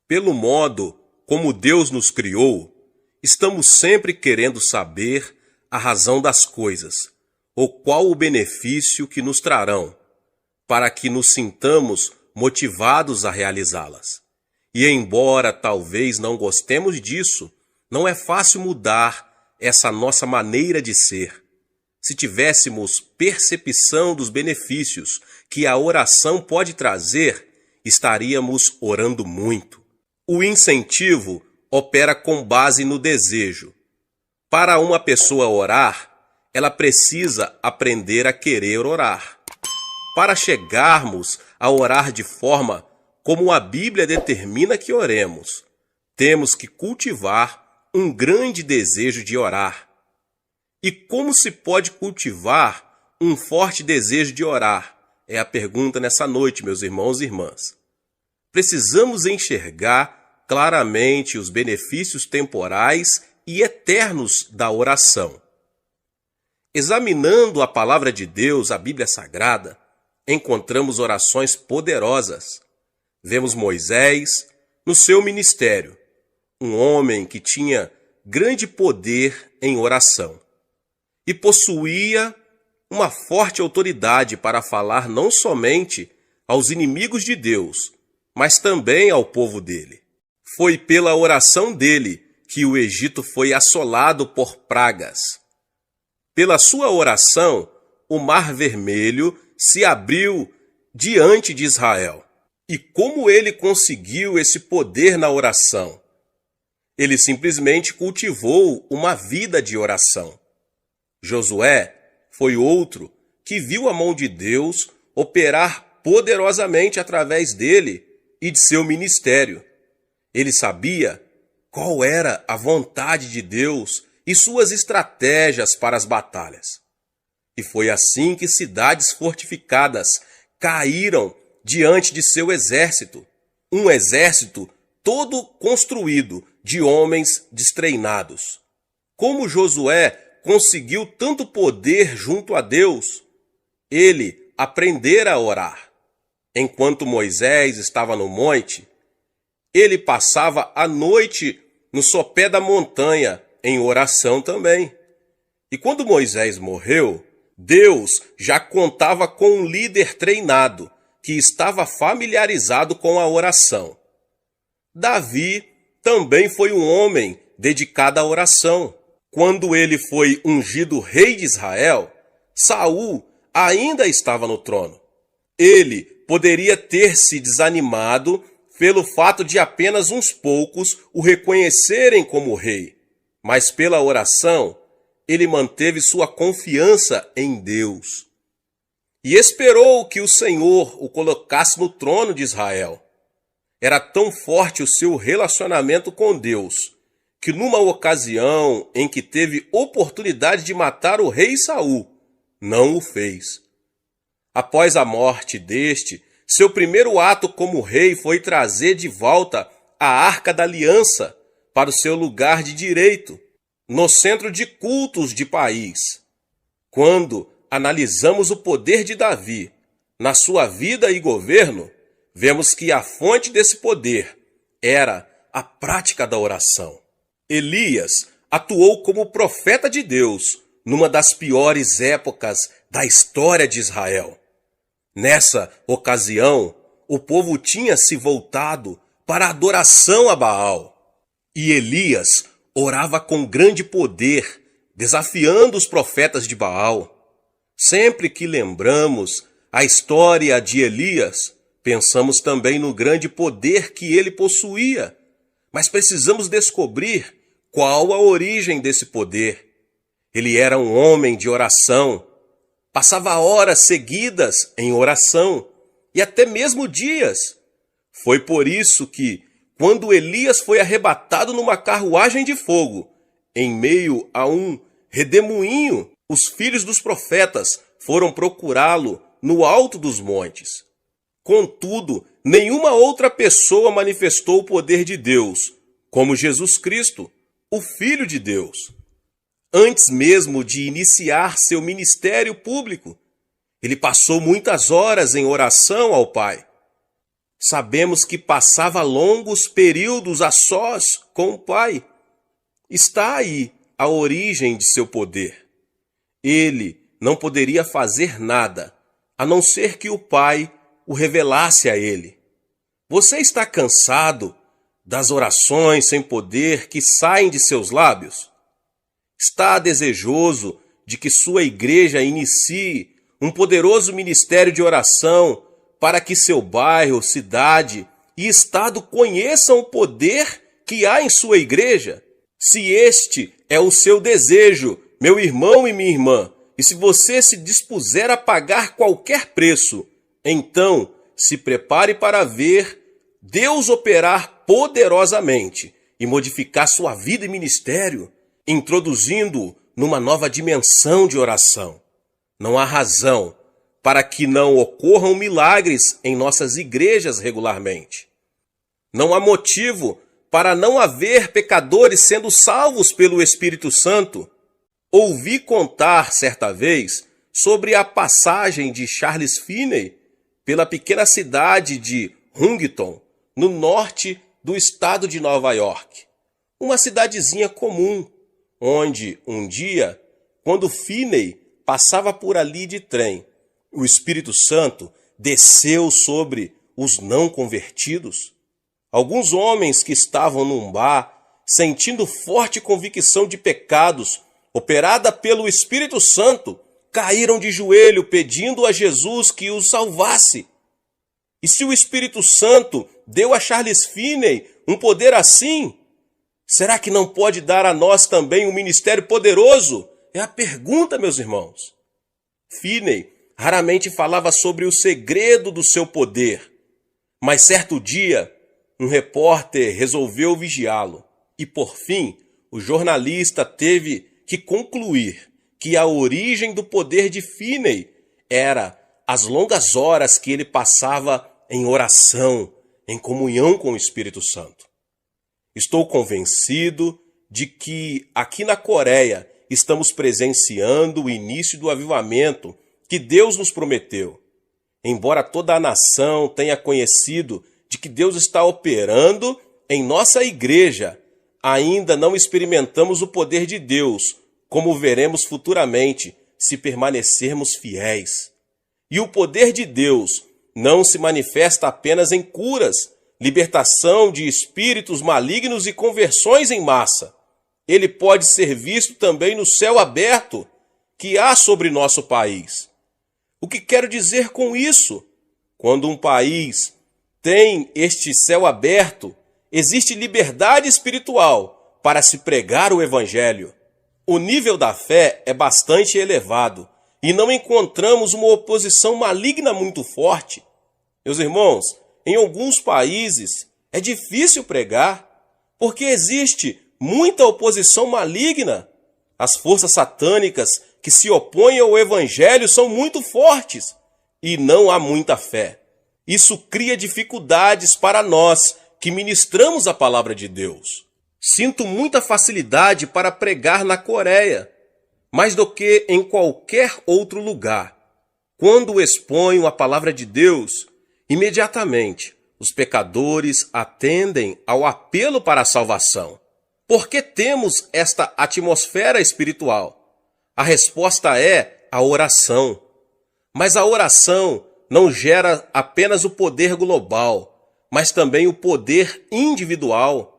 Pelo modo como Deus nos criou, estamos sempre querendo saber a razão das coisas, ou qual o benefício que nos trarão, para que nos sintamos motivados a realizá-las. E embora talvez não gostemos disso, não é fácil mudar essa nossa maneira de ser. Se tivéssemos percepção dos benefícios que a oração pode trazer, estaríamos orando muito. O incentivo opera com base no desejo. Para uma pessoa orar, ela precisa aprender a querer orar. Para chegarmos a orar de forma como a Bíblia determina que oremos, temos que cultivar um grande desejo de orar. E como se pode cultivar um forte desejo de orar? É a pergunta nessa noite, meus irmãos e irmãs. Precisamos enxergar claramente os benefícios temporais e eternos da oração. Examinando a palavra de Deus, a Bíblia Sagrada, encontramos orações poderosas. Vemos Moisés no seu ministério, um homem que tinha grande poder em oração e possuía uma forte autoridade para falar não somente aos inimigos de Deus, mas também ao povo dele. Foi pela oração dele que o Egito foi assolado por pragas. Pela sua oração, o Mar Vermelho se abriu diante de Israel. E como ele conseguiu esse poder na oração? Ele simplesmente cultivou uma vida de oração. Josué foi outro que viu a mão de Deus operar poderosamente através dele e de seu ministério. Ele sabia qual era a vontade de Deus e suas estratégias para as batalhas. E foi assim que cidades fortificadas caíram diante de seu exército, um exército todo construído de homens destreinados. Como Josué conseguiu tanto poder junto a Deus? Ele aprendera a orar. Enquanto Moisés estava no monte, ele passava a noite no sopé da montanha em oração também. E quando Moisés morreu, Deus já contava com um líder treinado que estava familiarizado com a oração. Davi também foi um homem dedicado à oração. Quando ele foi ungido rei de Israel, Saul ainda estava no trono. Ele poderia ter se desanimado pelo fato de apenas uns poucos o reconhecerem como rei, mas pela oração ele manteve sua confiança em Deus e esperou que o Senhor o colocasse no trono de Israel. Era tão forte o seu relacionamento com Deus, que numa ocasião em que teve oportunidade de matar o rei Saul, não o fez. Após a morte deste, seu primeiro ato como rei foi trazer de volta a Arca da Aliança para o seu lugar de direito, no centro de cultos de país. Quando analisamos o poder de Davi na sua vida e governo, vemos que a fonte desse poder era a prática da oração. Elias atuou como profeta de Deus numa das piores épocas da história de Israel. Nessa ocasião, o povo tinha se voltado para a adoração a Baal. E Elias orava com grande poder, desafiando os profetas de Baal. Sempre que lembramos a história de Elias, pensamos também no grande poder que ele possuía. Mas precisamos descobrir qual a origem desse poder. Ele era um homem de oração, passava horas seguidas em oração e até mesmo dias. Foi por isso que, quando Elias foi arrebatado numa carruagem de fogo, em meio a um redemoinho, os filhos dos profetas foram procurá-lo no alto dos montes. Contudo, nenhuma outra pessoa manifestou o poder de Deus, como Jesus Cristo, o Filho de Deus. Antes mesmo de iniciar seu ministério público, ele passou muitas horas em oração ao Pai. Sabemos que passava longos períodos a sós com o Pai. Está aí a origem de seu poder. Ele não poderia fazer nada, a não ser que o Pai o revelasse a ele. Você está cansado das orações sem poder que saem de seus lábios? Está desejoso de que sua igreja inicie um poderoso ministério de oração para que seu bairro, cidade e estado conheçam o poder que há em sua igreja? Se este é o seu desejo, meu irmão e minha irmã, e se você se dispuser a pagar qualquer preço, então se prepare para ver Deus operar poderosamente e modificar sua vida e ministério, introduzindo-o numa nova dimensão de oração. Não há razão para que não ocorram milagres em nossas igrejas regularmente. Não há motivo para não haver pecadores sendo salvos pelo Espírito Santo. Ouvi contar certa vez sobre a passagem de Charles Finney pela pequena cidade de Huntington, no norte do estado de Nova York. Uma cidadezinha comum, onde um dia, quando Finney passava por ali de trem, o Espírito Santo desceu sobre os não convertidos. Alguns homens que estavam num bar, sentindo forte convicção de pecados, operada pelo Espírito Santo, caíram de joelho pedindo a Jesus que os salvasse. E se o Espírito Santo deu a Charles Finney um poder assim, será que não pode dar a nós também um ministério poderoso? É a pergunta, meus irmãos. Finney raramente falava sobre o segredo do seu poder, mas certo dia um repórter resolveu vigiá-lo e, por fim, o jornalista teve que concluir que a origem do poder de Finney era as longas horas que ele passava em oração, em comunhão com o Espírito Santo. Estou convencido de que aqui na Coreia estamos presenciando o início do avivamento que Deus nos prometeu. Embora toda a nação tenha conhecido de que Deus está operando em nossa igreja, ainda não experimentamos o poder de Deus, como veremos futuramente se permanecermos fiéis. E o poder de Deus não se manifesta apenas em curas, libertação de espíritos malignos e conversões em massa. Ele pode ser visto também no céu aberto que há sobre nosso país. O que quero dizer com isso? Quando um país tem este céu aberto, existe liberdade espiritual para se pregar o Evangelho. O nível da fé é bastante elevado e não encontramos uma oposição maligna muito forte. Meus irmãos, em alguns países é difícil pregar porque existe muita oposição maligna. As forças satânicas que se opõem ao Evangelho são muito fortes e não há muita fé. Isso cria dificuldades para nós que ministramos a palavra de Deus. Sinto muita facilidade para pregar na Coreia, mais do que em qualquer outro lugar. Quando exponho a palavra de Deus, imediatamente os pecadores atendem ao apelo para a salvação. Por que temos esta atmosfera espiritual? A resposta é a oração. Mas a oração não gera apenas o poder global, mas também o poder individual.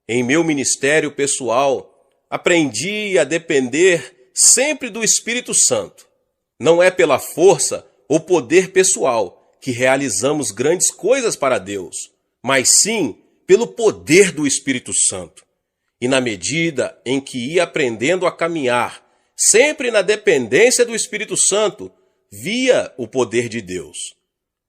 Em meu ministério pessoal, aprendi a depender sempre do Espírito Santo. Não é pela força ou poder pessoal que realizamos grandes coisas para Deus, mas sim pelo poder do Espírito Santo. E na medida em que ia aprendendo a caminhar, sempre na dependência do Espírito Santo, via o poder de Deus.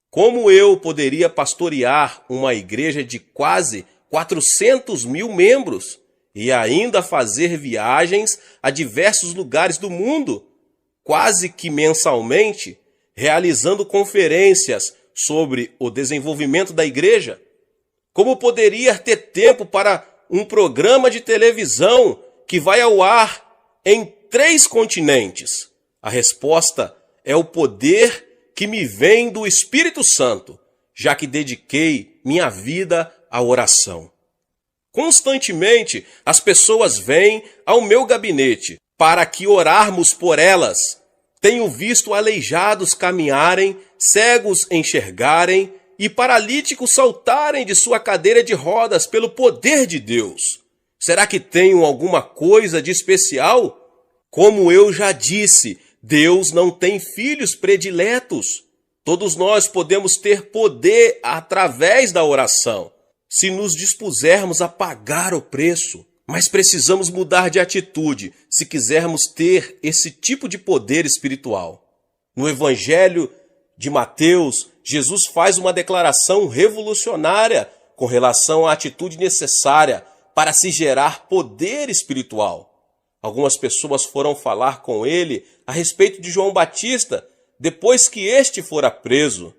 Como eu poderia pastorear uma igreja de quase 400 mil membros e ainda fazer viagens a diversos lugares do mundo, quase que mensalmente, realizando conferências sobre o desenvolvimento da igreja? Como poderia ter tempo para um programa de televisão que vai ao ar em 3 continentes? A resposta é o poder que me vem do Espírito Santo. já que dediquei minha vida à oração. Constantemente, as pessoas vêm ao meu gabinete para que orarmos por elas. Tenho visto aleijados caminharem, cegos enxergarem e paralíticos saltarem de sua cadeira de rodas pelo poder de Deus. Será que tenho alguma coisa de especial? Como eu já disse, Deus não tem filhos prediletos. Todos nós podemos ter poder através da oração, se nos dispusermos a pagar o preço. Mas precisamos mudar de atitude se quisermos ter esse tipo de poder espiritual. No Evangelho de Mateus, Jesus faz uma declaração revolucionária com relação à atitude necessária para se gerar poder espiritual. Algumas pessoas foram falar com ele a respeito de João Batista depois que este fora preso.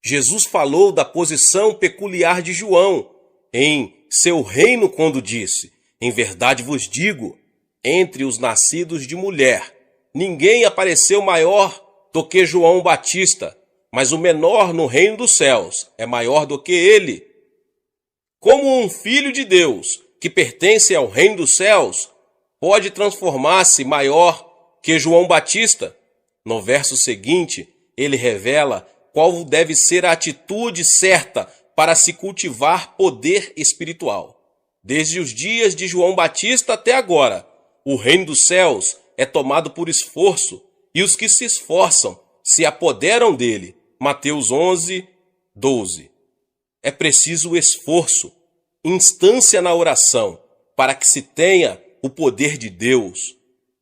Jesus falou da posição peculiar de João em seu reino quando disse: em verdade vos digo, entre os nascidos de mulher, ninguém apareceu maior do que João Batista, mas o menor no reino dos céus é maior do que ele. Como um filho de Deus, que pertence ao reino dos céus, pode transformar-se maior que João Batista? No verso seguinte, ele revela qual deve ser a atitude certa para se cultivar poder espiritual. Desde os dias de João Batista até agora, o reino dos céus é tomado por esforço, e os que se esforçam se apoderam dele. Mateus 11, 12. É preciso esforço, instância na oração, para que se tenha o poder de Deus.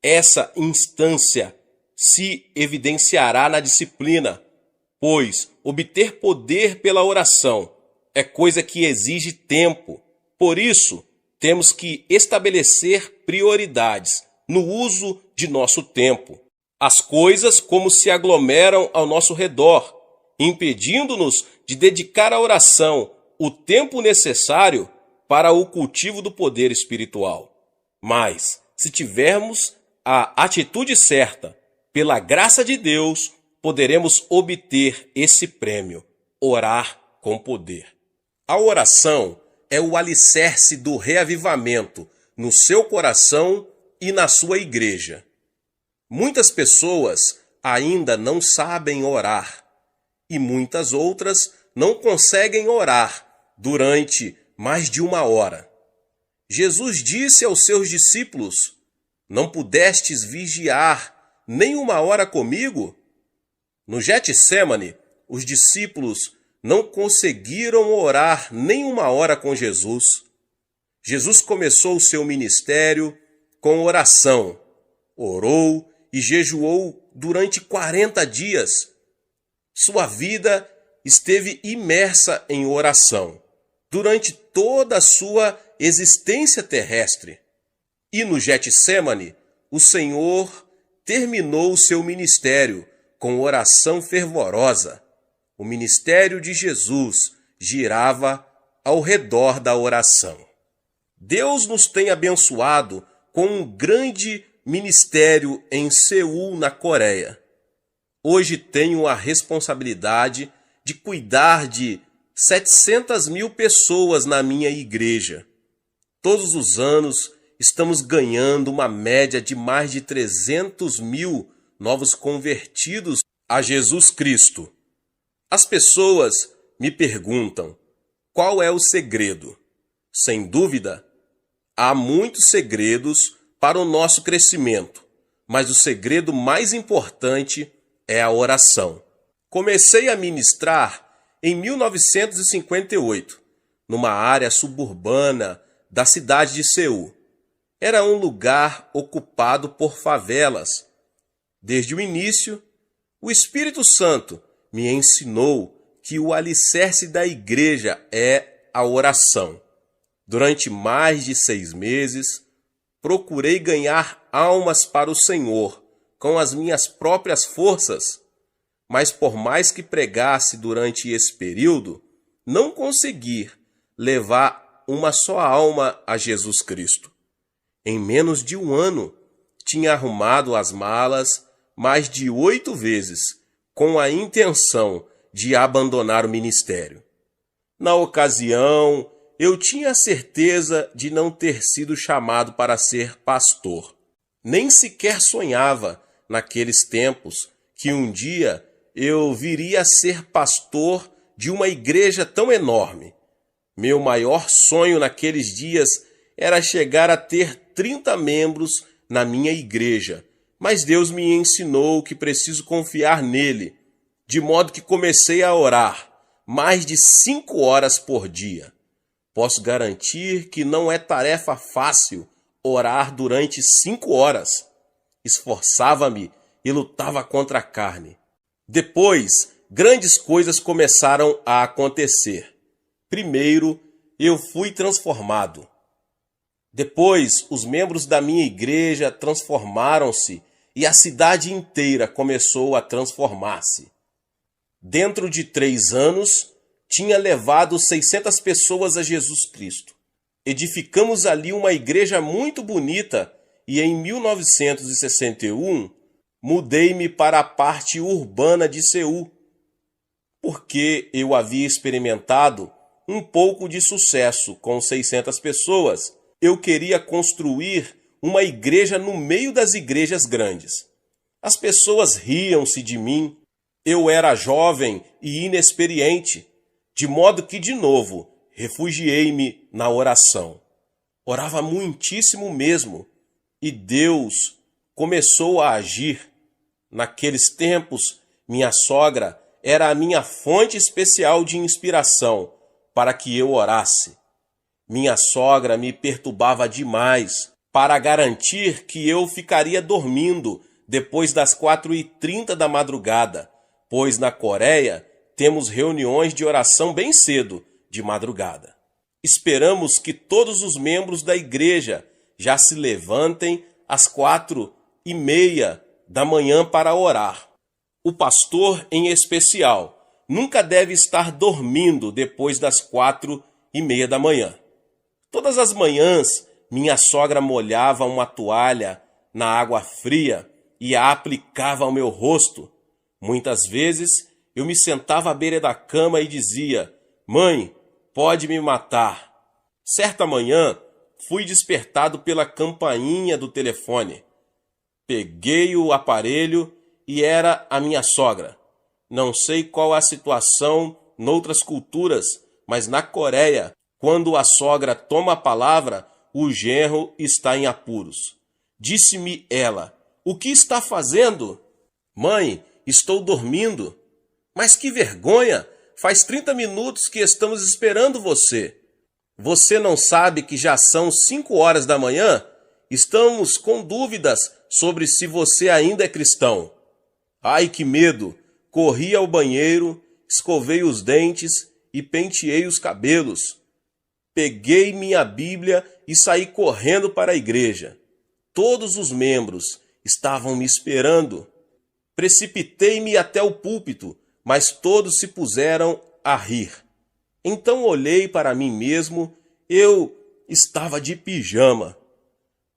Essa instância se evidenciará na disciplina, pois obter poder pela oração é coisa que exige tempo. Por isso, temos que estabelecer prioridades no uso de nosso tempo. As coisas como se aglomeram ao nosso redor, impedindo-nos de dedicar à oração o tempo necessário para o cultivo do poder espiritual. Mas, se tivermos a atitude certa, pela graça de Deus, poderemos obter esse prêmio: orar com poder. A oração é o alicerce do reavivamento no seu coração e na sua igreja. Muitas pessoas ainda não sabem orar e muitas outras não conseguem orar durante mais de 1 hora. Jesus disse aos seus discípulos: não pudestes vigiar nem 1 hora comigo? No Getsêmani, os discípulos não conseguiram orar nem 1 hora com Jesus. Jesus começou o seu ministério com oração. Orou e jejuou durante 40 dias. Sua vida esteve imersa em oração durante toda a sua existência terrestre. E no Getsêmani, o Senhor terminou o seu ministério com oração fervorosa. O ministério de Jesus girava ao redor da oração. Deus nos tem abençoado com um grande ministério em Seul, na Coreia. Hoje tenho a responsabilidade de cuidar de 700.000 pessoas na minha igreja. Todos os anos estamos ganhando uma média de mais de 300.000 novos convertidos a Jesus Cristo. As pessoas me perguntam: qual é o segredo? Sem dúvida, há muitos segredos para o nosso crescimento, mas o segredo mais importante é a oração. Comecei a ministrar em 1958, numa área suburbana da cidade de Seul. Era um lugar ocupado por favelas. Desde o início, o Espírito Santo me ensinou que o alicerce da igreja é a oração. Durante mais de 6 meses, procurei ganhar almas para o Senhor com as minhas próprias forças, mas por mais que pregasse durante esse período, não consegui levar uma só alma a Jesus Cristo. Em menos de 1 ano, tinha arrumado as malas mais de 8 vezes, com a intenção de abandonar o ministério. Na ocasião, eu tinha a certeza de não ter sido chamado para ser pastor. Nem sequer sonhava, naqueles tempos, que um dia eu viria a ser pastor de uma igreja tão enorme. Meu maior sonho naqueles dias era chegar a ter 30 membros na minha igreja, mas Deus me ensinou que preciso confiar nele, de modo que comecei a orar mais de 5 horas por dia. Posso garantir que não é tarefa fácil orar durante 5 horas. Esforçava-me e lutava contra a carne. Depois, grandes coisas começaram a acontecer. Primeiro, eu fui transformado. Depois, os membros da minha igreja transformaram-se e a cidade inteira começou a transformar-se. Dentro de 3 anos, tinha levado 600 pessoas a Jesus Cristo. Edificamos ali uma igreja muito bonita e em 1961 mudei-me para a parte urbana de Seul, porque eu havia experimentado um pouco de sucesso com 600 pessoas. Eu queria construir uma igreja no meio das igrejas grandes. As pessoas riam-se de mim. Eu era jovem e inexperiente, de modo que, de novo, refugiei-me na oração. Orava muitíssimo mesmo, e Deus começou a agir. Naqueles tempos, minha sogra era a minha fonte especial de inspiração para que eu orasse. Minha sogra me perturbava demais para garantir que eu ficaria dormindo depois das 4h30 da madrugada, pois na Coreia temos reuniões de oração bem cedo, de madrugada. Esperamos que todos os membros da igreja já se levantem às 4h30 da manhã para orar. O pastor, em especial, nunca deve estar dormindo depois das 4h30 da manhã. Todas as manhãs, minha sogra molhava uma toalha na água fria e a aplicava ao meu rosto. Muitas vezes, eu me sentava à beira da cama e dizia: "Mãe, pode me matar." Certa manhã, fui despertado pela campainha do telefone. Peguei o aparelho e era a minha sogra. Não sei qual a situação noutras culturas, mas na Coreia, quando a sogra toma a palavra, o genro está em apuros. Disse-me ela: "O que está fazendo?" "Mãe, estou dormindo." "Mas que vergonha! Faz 30 minutos que estamos esperando você." "Você não sabe que já são 5 horas da manhã? Estamos com dúvidas sobre se você ainda é cristão." Ai, que medo! Corri ao banheiro, escovei os dentes e penteei os cabelos. Peguei minha Bíblia e saí correndo para a igreja. Todos os membros estavam me esperando. Precipitei-me até o púlpito, mas todos se puseram a rir. Então olhei para mim mesmo, eu estava de pijama.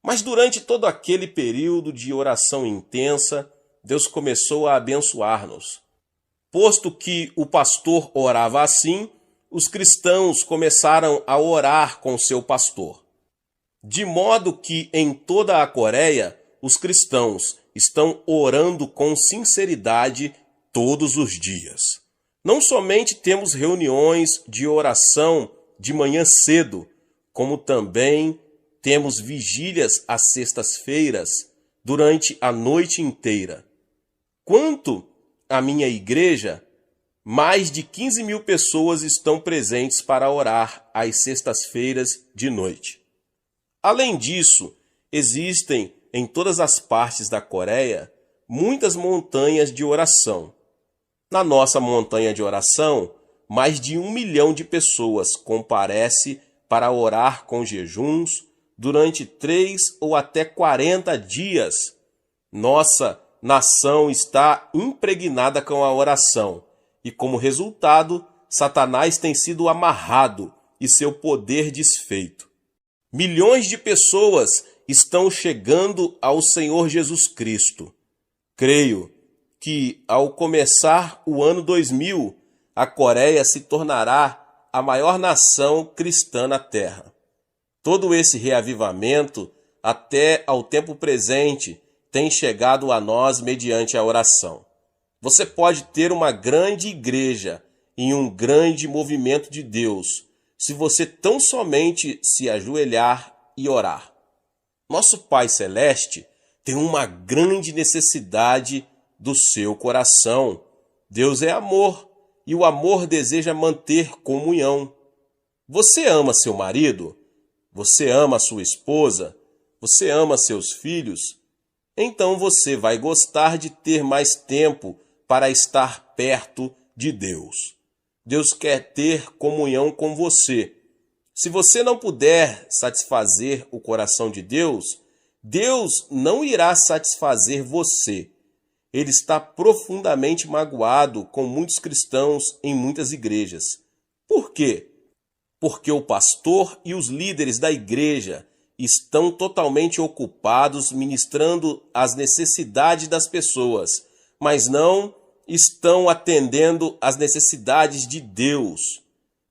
Mas durante todo aquele período de oração intensa, Deus começou a abençoar-nos. Posto que o pastor orava assim, os cristãos começaram a orar com seu pastor. De modo que em toda a Coreia, os cristãos estão orando com sinceridade todos os dias. Não somente temos reuniões de oração de manhã cedo, como também temos vigílias às sextas-feiras durante a noite inteira. Quanto à minha igreja, mais de 15.000 pessoas estão presentes para orar às sextas-feiras de noite. Além disso, existem em todas as partes da Coreia muitas montanhas de oração. Na nossa montanha de oração, mais de 1 milhão de pessoas comparece para orar com jejuns durante 3 ou até 40 dias. Nossa nação está impregnada com a oração e, como resultado, Satanás tem sido amarrado e seu poder desfeito. Milhões de pessoas estão chegando ao Senhor Jesus Cristo. Creio que, ao começar o ano 2000, a Coreia se tornará a maior nação cristã na Terra. Todo esse reavivamento, até ao tempo presente, tem chegado a nós mediante a oração. Você pode ter uma grande igreja e um grande movimento de Deus, se você tão somente se ajoelhar e orar. Nosso Pai Celeste tem uma grande necessidade do seu coração. Deus é amor e o amor deseja manter comunhão. Você ama seu marido? Você ama sua esposa? Você ama seus filhos? Então você vai gostar de ter mais tempo para estar perto de Deus. Deus quer ter comunhão com você. Se você não puder satisfazer o coração de Deus, Deus não irá satisfazer você. Ele está profundamente magoado com muitos cristãos em muitas igrejas. Por quê? Porque o pastor e os líderes da igreja estão totalmente ocupados ministrando as necessidades das pessoas, mas não estão atendendo às necessidades de Deus.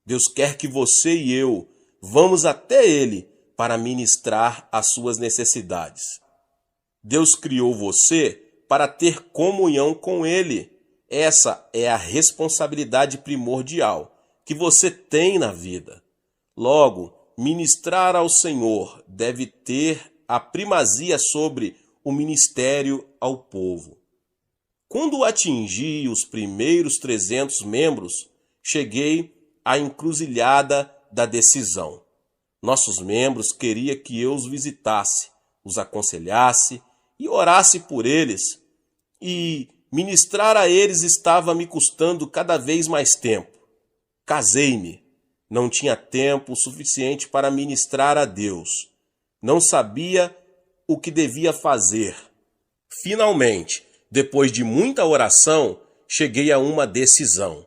Deus quer que você e eu vamos até Ele para ministrar as suas necessidades. Deus criou você para ter comunhão com Ele. Essa é a responsabilidade primordial que você tem na vida. Logo, ministrar ao Senhor deve ter a primazia sobre o ministério ao povo. Quando atingi os primeiros 300 membros, cheguei à encruzilhada da decisão. Nossos membros queriam que eu os visitasse, os aconselhasse e orasse por eles. E ministrar a eles estava me custando cada vez mais tempo. Casei-me. Não tinha tempo suficiente para ministrar a Deus. Não sabia o que devia fazer. Finalmente, depois de muita oração, cheguei a uma decisão.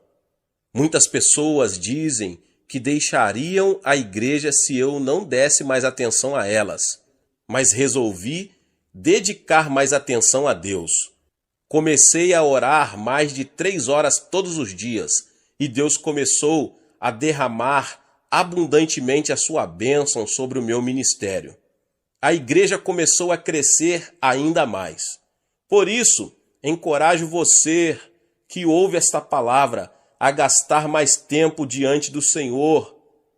Muitas pessoas dizem que deixariam a igreja se eu não desse mais atenção a elas, mas resolvi dedicar mais atenção a Deus. Comecei a orar mais de 3 horas todos os dias e Deus começou a derramar abundantemente a sua bênção sobre o meu ministério. A igreja começou a crescer ainda mais. Por isso, encorajo você que ouve esta palavra a gastar mais tempo diante do Senhor.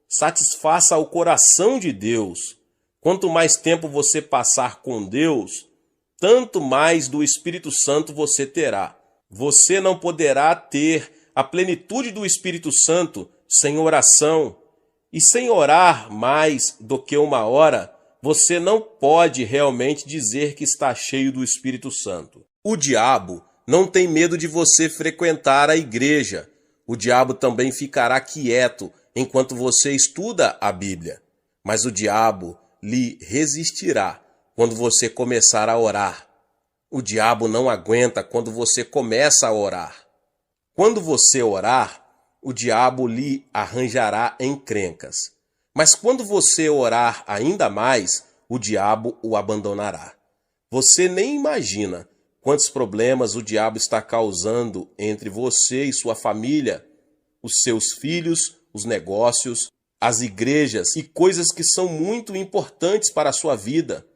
Satisfaça o coração de Deus. Quanto mais tempo você passar com Deus, tanto mais do Espírito Santo você terá. Você não poderá ter a plenitude do Espírito Santo sem oração. E sem orar mais do que 1 hora, você não pode realmente dizer que está cheio do Espírito Santo. O diabo não tem medo de você frequentar a igreja. O diabo também ficará quieto enquanto você estuda a Bíblia. Mas o diabo lhe resistirá quando você começar a orar. O diabo não aguenta quando você começa a orar. Quando você orar, o diabo lhe arranjará encrencas. Mas quando você orar ainda mais, o diabo o abandonará. Você nem imagina quantos problemas o diabo está causando entre você e sua família, os seus filhos, os negócios, as igrejas e coisas que são muito importantes para a sua vida.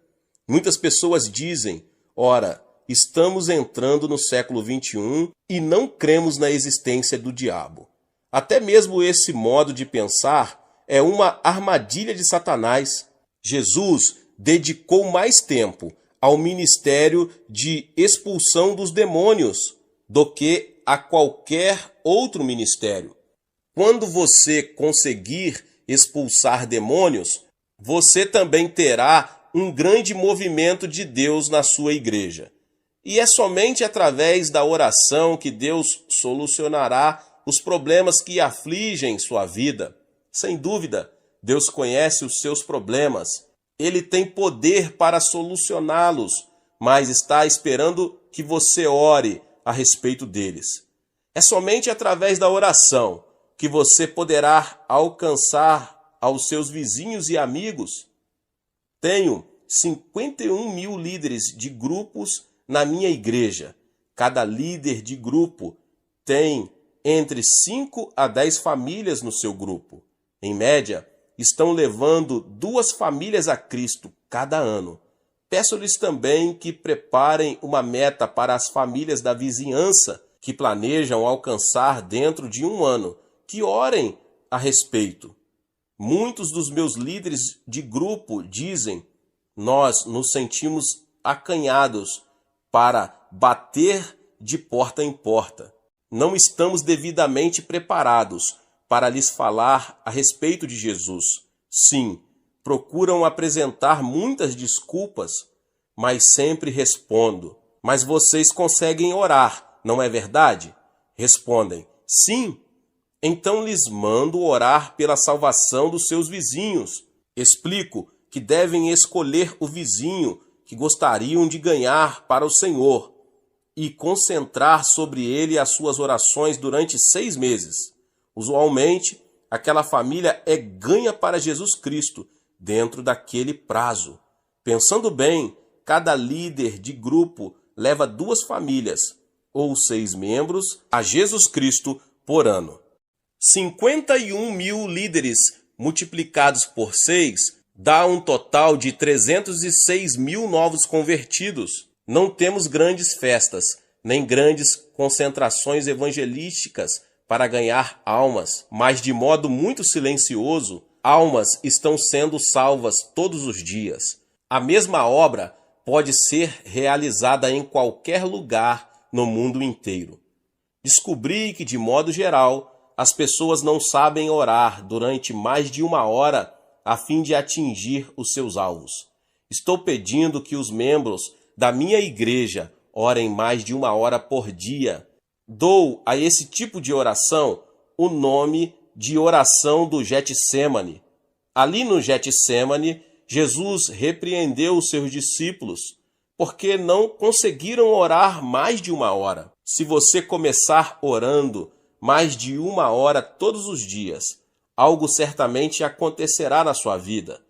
Muitas pessoas dizem, ora, estamos entrando no século 21 e não cremos na existência do diabo. Até mesmo esse modo de pensar é uma armadilha de Satanás. Jesus dedicou mais tempo ao ministério de expulsão dos demônios do que a qualquer outro ministério. Quando você conseguir expulsar demônios, você também terá um grande movimento de Deus na sua igreja. E é somente através da oração que Deus solucionará os problemas que afligem sua vida. Sem dúvida, Deus conhece os seus problemas. Ele tem poder para solucioná-los, mas está esperando que você ore a respeito deles. É somente através da oração que você poderá alcançar aos seus vizinhos e amigos. Tenho 51.000 líderes de grupos na minha igreja. Cada líder de grupo tem entre 5 a 10 famílias no seu grupo. Em média, estão levando 2 famílias a Cristo cada ano. Peço-lhes também que preparem uma meta para as famílias da vizinhança que planejam alcançar dentro de um ano, que orem a respeito. Muitos dos meus líderes de grupo dizem: nós nos sentimos acanhados para bater de porta em porta. Não estamos devidamente preparados para lhes falar a respeito de Jesus. Sim, procuram apresentar muitas desculpas, mas sempre respondo: mas vocês conseguem orar, não é verdade? Respondem: sim. Então lhes mando orar pela salvação dos seus vizinhos. Explico que devem escolher o vizinho que gostariam de ganhar para o Senhor e concentrar sobre ele as suas orações durante 6 meses. Usualmente, aquela família é ganha para Jesus Cristo dentro daquele prazo. Pensando bem, cada líder de grupo leva 2 famílias, ou 6 membros, a Jesus Cristo por ano. 51 mil líderes multiplicados por 6 dá um total de 306 mil novos convertidos. Não temos grandes festas, nem grandes concentrações evangelísticas para ganhar almas, mas de modo muito silencioso, almas estão sendo salvas todos os dias. A mesma obra pode ser realizada em qualquer lugar no mundo inteiro. Descobri que, de modo geral, as pessoas não sabem orar durante mais de 1 hora a fim de atingir os seus alvos. Estou pedindo que os membros da minha igreja orem mais de 1 hora por dia. Dou a esse tipo de oração o nome de oração do Getsêmani. Ali no Getsêmani, Jesus repreendeu os seus discípulos porque não conseguiram orar mais de 1 hora. Se você começar orando mais de 1 hora todos os dias, algo certamente acontecerá na sua vida.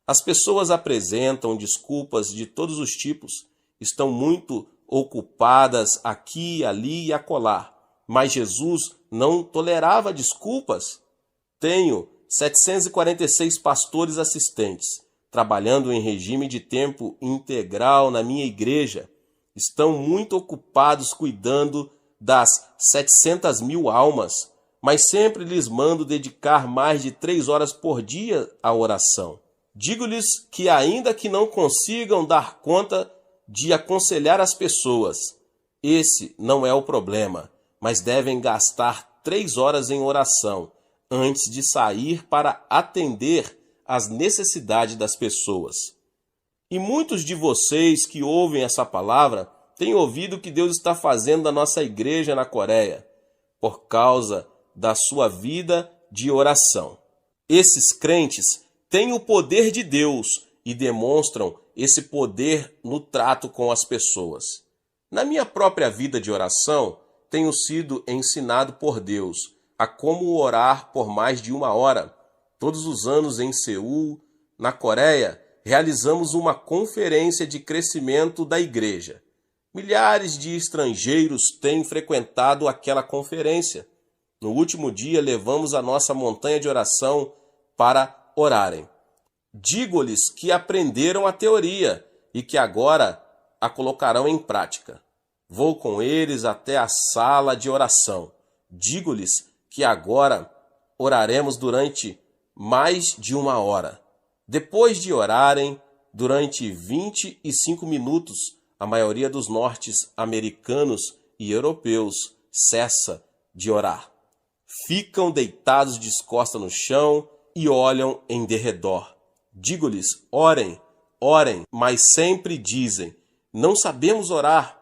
As pessoas apresentam desculpas de todos os tipos, estão muito ocupadas aqui, ali e acolá, mas Jesus não tolerava desculpas. Tenho 746 pastores assistentes, trabalhando em regime de tempo integral na minha igreja. Estão muito ocupados cuidando das 700 mil almas, mas sempre lhes mando dedicar mais de 3 horas por dia à oração. Digo-lhes que ainda que não consigam dar conta de aconselhar as pessoas, esse não é o problema, mas devem gastar 3 horas em oração antes de sair para atender às necessidades das pessoas. E muitos de vocês que ouvem essa palavra têm ouvido o que Deus está fazendo na nossa igreja na Coreia, por causa da sua vida de oração. Esses crentes têm o poder de Deus e demonstram esse poder no trato com as pessoas. Na minha própria vida de oração, tenho sido ensinado por Deus a como orar por mais de 1 hora. Todos os anos em Seul, na Coreia, realizamos uma conferência de crescimento da igreja. Milhares de estrangeiros têm frequentado aquela conferência. No último dia, levamos a nossa montanha de oração para orarem. Digo-lhes que aprenderam a teoria e que agora a colocarão em prática. Vou com eles até a sala de oração. Digo-lhes que agora oraremos durante mais de 1 hora. Depois de orarem durante 25 minutos, a maioria dos norte-americanos e europeus cessa de orar. Ficam deitados de costas no chão e olham em derredor. Digo-lhes: orem, orem, mas sempre dizem: não sabemos orar.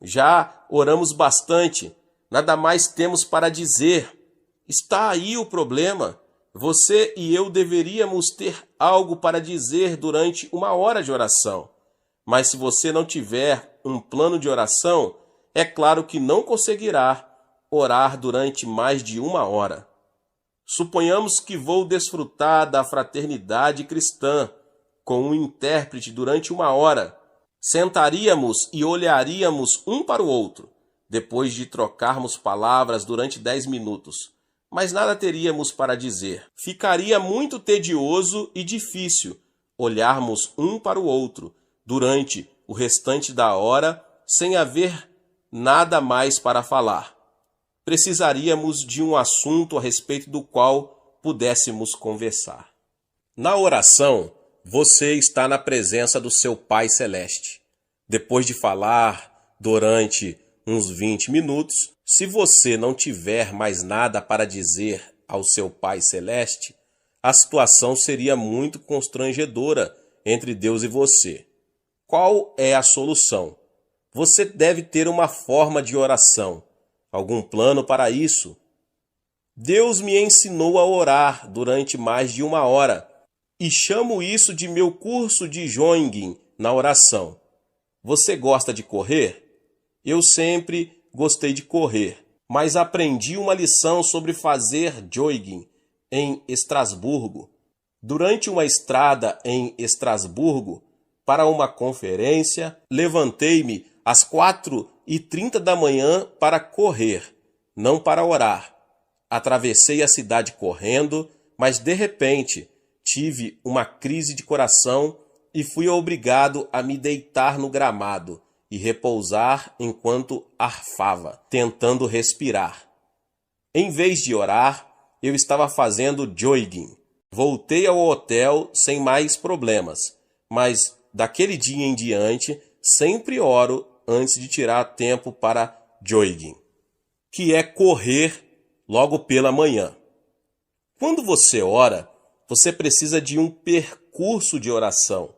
Já oramos bastante, nada mais temos para dizer. Está aí o problema. Você e eu deveríamos ter algo para dizer durante 1 hora de oração. Mas se você não tiver um plano de oração, é claro que não conseguirá orar durante mais de 1 hora. Suponhamos que vou desfrutar da fraternidade cristã com um intérprete durante 1 hora. Sentaríamos e olharíamos um para o outro. depois de trocarmos palavras durante 10 minutos, mas nada teríamos para dizer. Ficaria muito tedioso e difícil olharmos um para o outro durante o restante da hora sem haver nada mais para falar. Precisaríamos de um assunto a respeito do qual pudéssemos conversar. Na oração, você está na presença do seu Pai Celeste. Depois de falar durante uns 20 minutos, se você não tiver mais nada para dizer ao seu Pai Celeste, a situação seria muito constrangedora entre Deus e você. Qual é a solução? Você deve ter uma forma de oração. Algum plano para isso? Deus me ensinou a orar durante mais de 1 hora e chamo isso de meu curso de jogging na oração. Você gosta de correr? Eu sempre gostei de correr, mas aprendi uma lição sobre fazer jogging em Estrasburgo. Durante uma estrada em Estrasburgo, para uma conferência, levantei-me às 4h30 da manhã para correr, não para orar. Atravessei a cidade correndo, mas de repente tive uma crise de coração e fui obrigado a me deitar no gramado e repousar enquanto arfava, tentando respirar. Em vez de orar, eu estava fazendo jogging. Voltei ao hotel sem mais problemas, mas daquele dia em diante sempre oro antes de tirar tempo para jogging, que é correr logo pela manhã. Quando você ora, você precisa de um percurso de oração,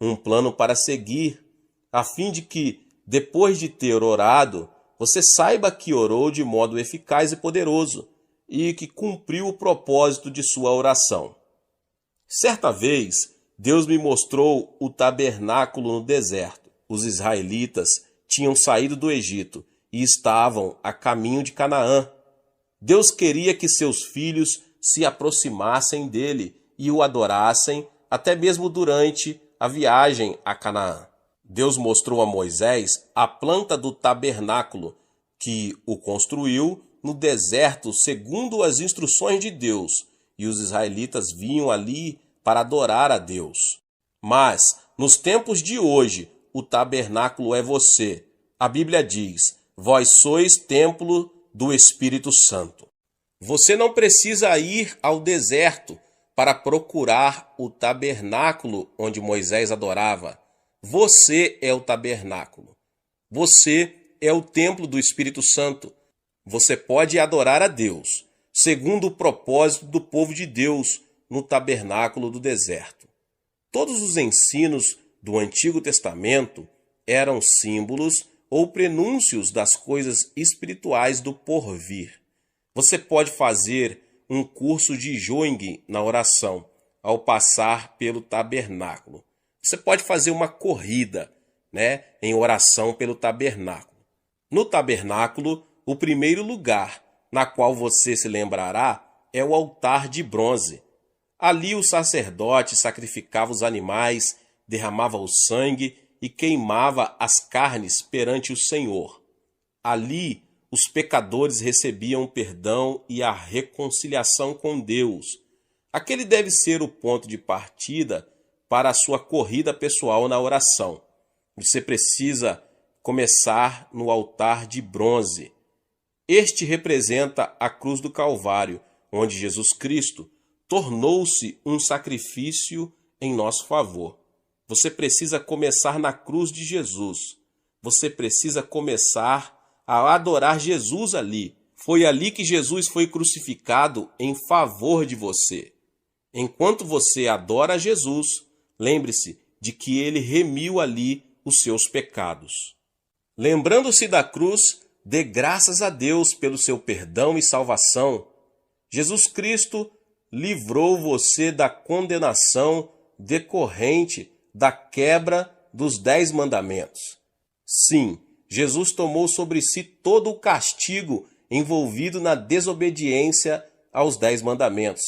um plano para seguir, a fim de que, depois de ter orado, você saiba que orou de modo eficaz e poderoso e que cumpriu o propósito de sua oração. Certa vez, Deus me mostrou o tabernáculo no deserto. Os israelitas tinham saído do Egito e estavam a caminho de Canaã. Deus queria que seus filhos se aproximassem dele e o adorassem até mesmo durante a viagem a Canaã. Deus mostrou a Moisés a planta do tabernáculo, que o construiu no deserto segundo as instruções de Deus, e os israelitas vinham ali para adorar a Deus. Mas, nos tempos de hoje, o tabernáculo é você. A Bíblia diz: vós sois templo do Espírito Santo. Você não precisa ir ao deserto para procurar o tabernáculo onde Moisés adorava. Você é o tabernáculo. Você é o templo do Espírito Santo. Você pode adorar a Deus, segundo o propósito do povo de Deus no tabernáculo do deserto. Todos os ensinos do Antigo Testamento eram símbolos ou prenúncios das coisas espirituais do porvir. Você pode fazer um curso de jogging na oração ao passar pelo tabernáculo. Você pode fazer uma corrida, em oração pelo tabernáculo. No tabernáculo, o primeiro lugar na qual você se lembrará é o altar de bronze. Ali o sacerdote sacrificava os animais, derramava o sangue e queimava as carnes perante o Senhor. Ali os pecadores recebiam o perdão e a reconciliação com Deus. Aquele deve ser o ponto de partida para a sua corrida pessoal na oração. Você precisa começar no altar de bronze. Este representa a cruz do Calvário, onde Jesus Cristo tornou-se um sacrifício em nosso favor. Você precisa começar na cruz de Jesus. Você precisa começar a adorar Jesus ali. Foi ali que Jesus foi crucificado em favor de você. Enquanto você adora Jesus, lembre-se de que ele remiu ali os seus pecados. Lembrando-se da cruz, dê graças a Deus pelo seu perdão e salvação. Jesus Cristo livrou você da condenação decorrente da quebra dos 10 mandamentos. Sim, Jesus tomou sobre si todo o castigo envolvido na desobediência aos 10 mandamentos.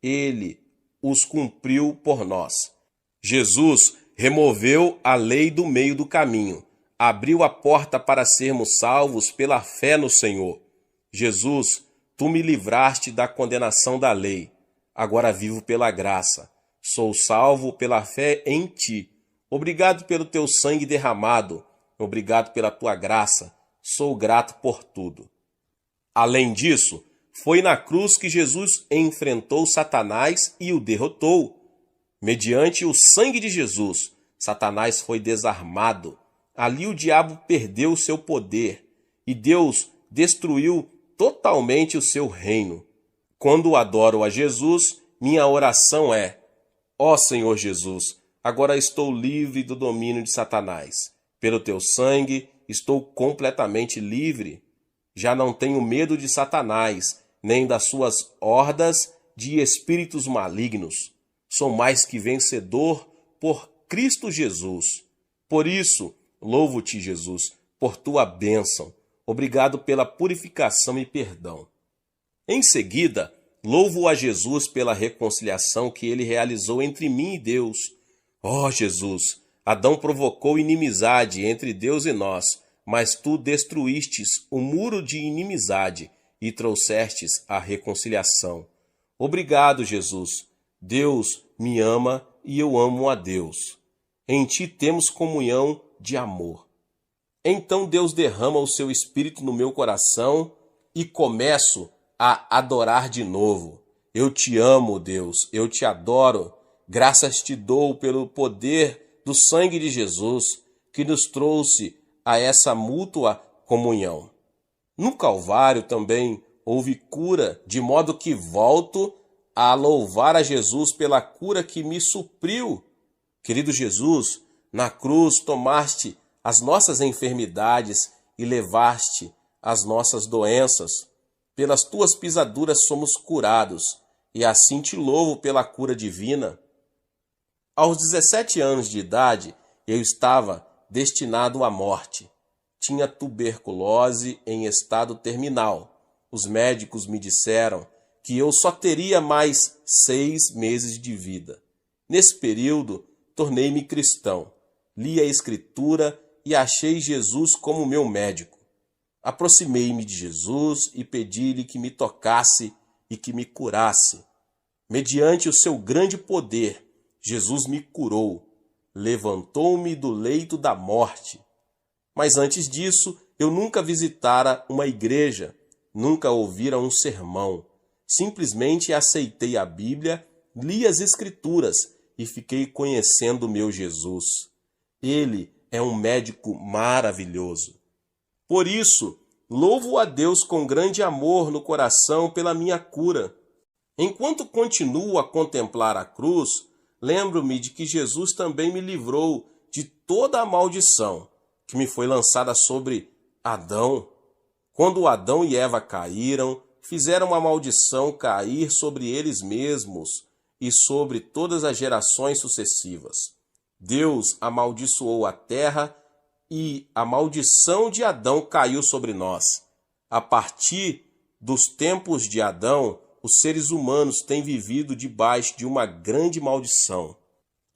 Ele os cumpriu por nós. Jesus removeu a lei do meio do caminho. abriu a porta para sermos salvos pela fé no Senhor. Jesus, tu me livraste da condenação da lei. Agora vivo pela graça. Sou salvo pela fé em ti. Obrigado pelo teu sangue derramado. Obrigado pela tua graça. Sou grato por tudo. Além disso, foi na cruz que Jesus enfrentou Satanás e o derrotou. Mediante o sangue de Jesus, Satanás foi desarmado. Ali o diabo perdeu o seu poder e Deus destruiu totalmente o seu reino. Quando adoro a Jesus, minha oração é: ó Senhor Jesus, agora estou livre do domínio de Satanás. Pelo teu sangue, estou completamente livre. Já não tenho medo de Satanás, nem das suas hordas de espíritos malignos. Sou mais que vencedor por Cristo Jesus. Por isso, louvo-te, Jesus, por tua bênção. Obrigado pela purificação e perdão. Em seguida, louvo a Jesus pela reconciliação que ele realizou entre mim e Deus. Ó Jesus, Adão provocou inimizade entre Deus e nós, mas tu destruístes o muro de inimizade e trouxestes a reconciliação. Obrigado, Jesus. Deus me ama e eu amo a Deus. Em ti temos comunhão de amor. Então Deus derrama o seu Espírito no meu coração e começo a adorar de novo. Eu te amo, Deus, eu te adoro. Graças te dou pelo poder do sangue de Jesus que nos trouxe a essa mútua comunhão. No Calvário também houve cura, de modo que volto a louvar a Jesus pela cura que me supriu. Querido Jesus, na cruz tomaste as nossas enfermidades e levaste as nossas doenças. Pelas tuas pisaduras somos curados, e assim te louvo pela cura divina. Aos 17 anos de idade, eu estava destinado à morte. Tinha tuberculose em estado terminal. Os médicos me disseram que eu só teria mais 6 meses de vida. Nesse período, tornei-me cristão. Li a Escritura e achei Jesus como meu médico. Aproximei-me de Jesus e pedi-lhe que me tocasse e que me curasse. Mediante o seu grande poder, Jesus me curou, levantou-me do leito da morte. Mas antes disso, eu nunca visitara uma igreja, nunca ouvira um sermão. Simplesmente aceitei a Bíblia, li as Escrituras e fiquei conhecendo o meu Jesus. Ele é um médico maravilhoso. Por isso, louvo a Deus com grande amor no coração pela minha cura. Enquanto continuo a contemplar a cruz, lembro-me de que Jesus também me livrou de toda a maldição que me foi lançada sobre Adão. Quando Adão e Eva caíram, fizeram a maldição cair sobre eles mesmos e sobre todas as gerações sucessivas. Deus amaldiçoou a terra e a maldição de Adão caiu sobre nós. A partir dos tempos de Adão, os seres humanos têm vivido debaixo de uma grande maldição.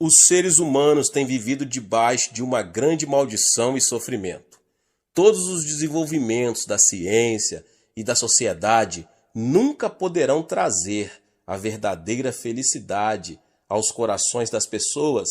Os seres humanos têm vivido debaixo de uma grande maldição e sofrimento. Todos os desenvolvimentos da ciência e da sociedade nunca poderão trazer a verdadeira felicidade aos corações das pessoas.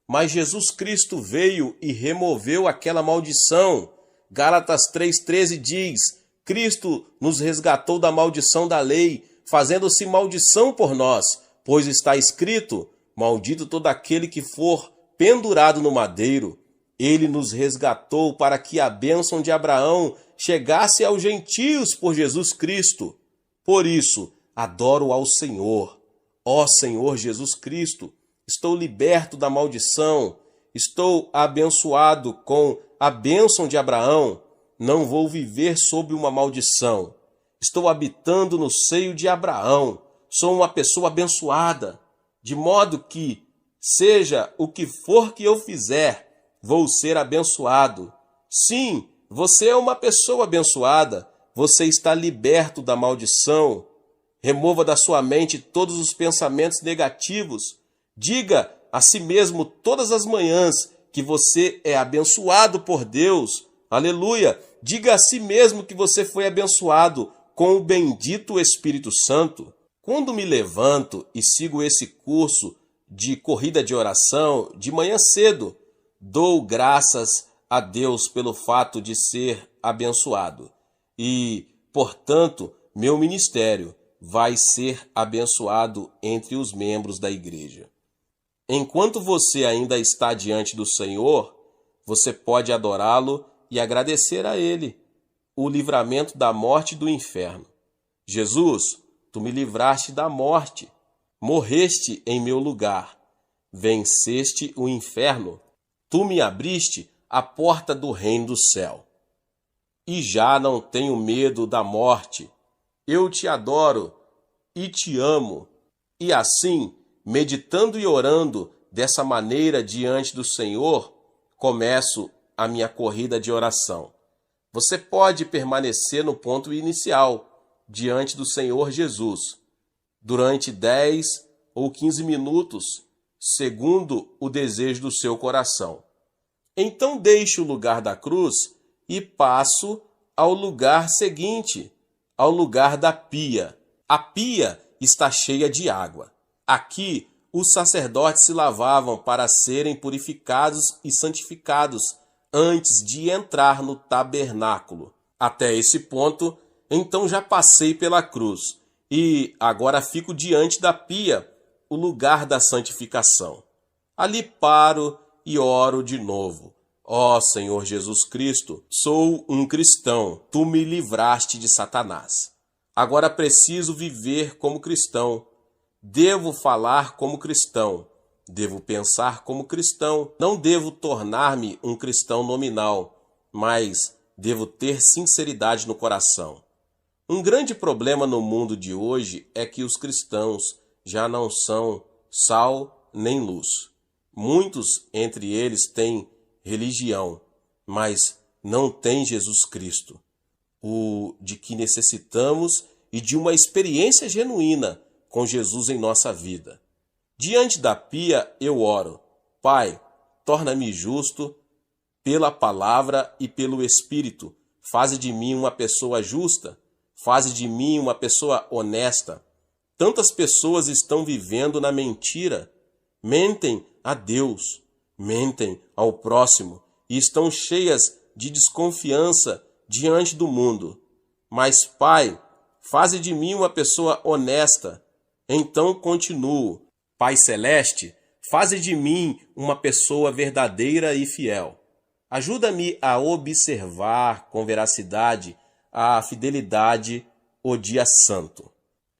Mas Jesus Cristo veio e removeu aquela maldição. Gálatas 3,13 diz: Cristo nos resgatou da maldição da lei, fazendo-se maldição por nós, pois está escrito: maldito todo aquele que for pendurado no madeiro. Ele nos resgatou para que a bênção de Abraão chegasse aos gentios por Jesus Cristo. Por isso, adoro ao Senhor. Ó Senhor Jesus Cristo, estou liberto da maldição, estou abençoado com a bênção de Abraão. Não vou viver sob uma maldição. Estou habitando no seio de Abraão. Sou uma pessoa abençoada, de modo que, seja o que for que eu fizer, vou ser abençoado. Sim, você é uma pessoa abençoada. Você está liberto da maldição. Remova da sua mente todos os pensamentos negativos. Diga a si mesmo todas as manhãs: que você é abençoado por Deus. Aleluia! Diga a si mesmo que você foi abençoado com o bendito Espírito Santo. Quando me levanto e sigo esse curso de corrida de oração de manhã cedo, dou graças a Deus pelo fato de ser abençoado. E, portanto, meu ministério vai ser abençoado entre os membros da igreja. Enquanto você ainda está diante do Senhor, você pode adorá-lo e agradecer a Ele o livramento da morte e do inferno. Jesus, tu me livraste da morte, morreste em meu lugar, venceste o inferno, tu me abriste a porta do reino do céu. E já não tenho medo da morte. Eu te adoro e te amo. E assim, meditando e orando dessa maneira diante do Senhor, começo a minha corrida de oração. Você pode permanecer no ponto inicial, diante do Senhor Jesus, durante 10 ou 15 minutos, segundo o desejo do seu coração. Então deixe o lugar da cruz e passo ao lugar seguinte, ao lugar da pia. A pia está cheia de água. Aqui, os sacerdotes se lavavam para serem purificados e santificados antes de entrar no tabernáculo. Até esse ponto, então já passei pela cruz e agora fico diante da pia, o lugar da santificação. Ali paro e oro de novo. Ó Senhor Jesus Cristo, sou um cristão, tu me livraste de Satanás. Agora preciso viver como cristão. Devo falar como cristão. Devo pensar como cristão. Não devo tornar-me um cristão nominal, mas devo ter sinceridade no coração. Um grande problema no mundo de hoje é que os cristãos já não são sal nem luz. Muitos entre eles têm religião, mas não têm Jesus Cristo, o de que necessitamos e de uma experiência genuína com Jesus em nossa vida. Diante da pia eu oro: Pai, torna-me justo pela palavra e pelo Espírito. Faze de mim uma pessoa justa, faze de mim uma pessoa honesta. Tantas pessoas estão vivendo na mentira, mentem a Deus, mentem ao próximo e estão cheias de desconfiança diante do mundo. Mas, Pai, faze de mim uma pessoa honesta. Então continuo: Pai Celeste, faze de mim uma pessoa verdadeira e fiel. Ajuda-me a observar com veracidade a fidelidade, o dia santo.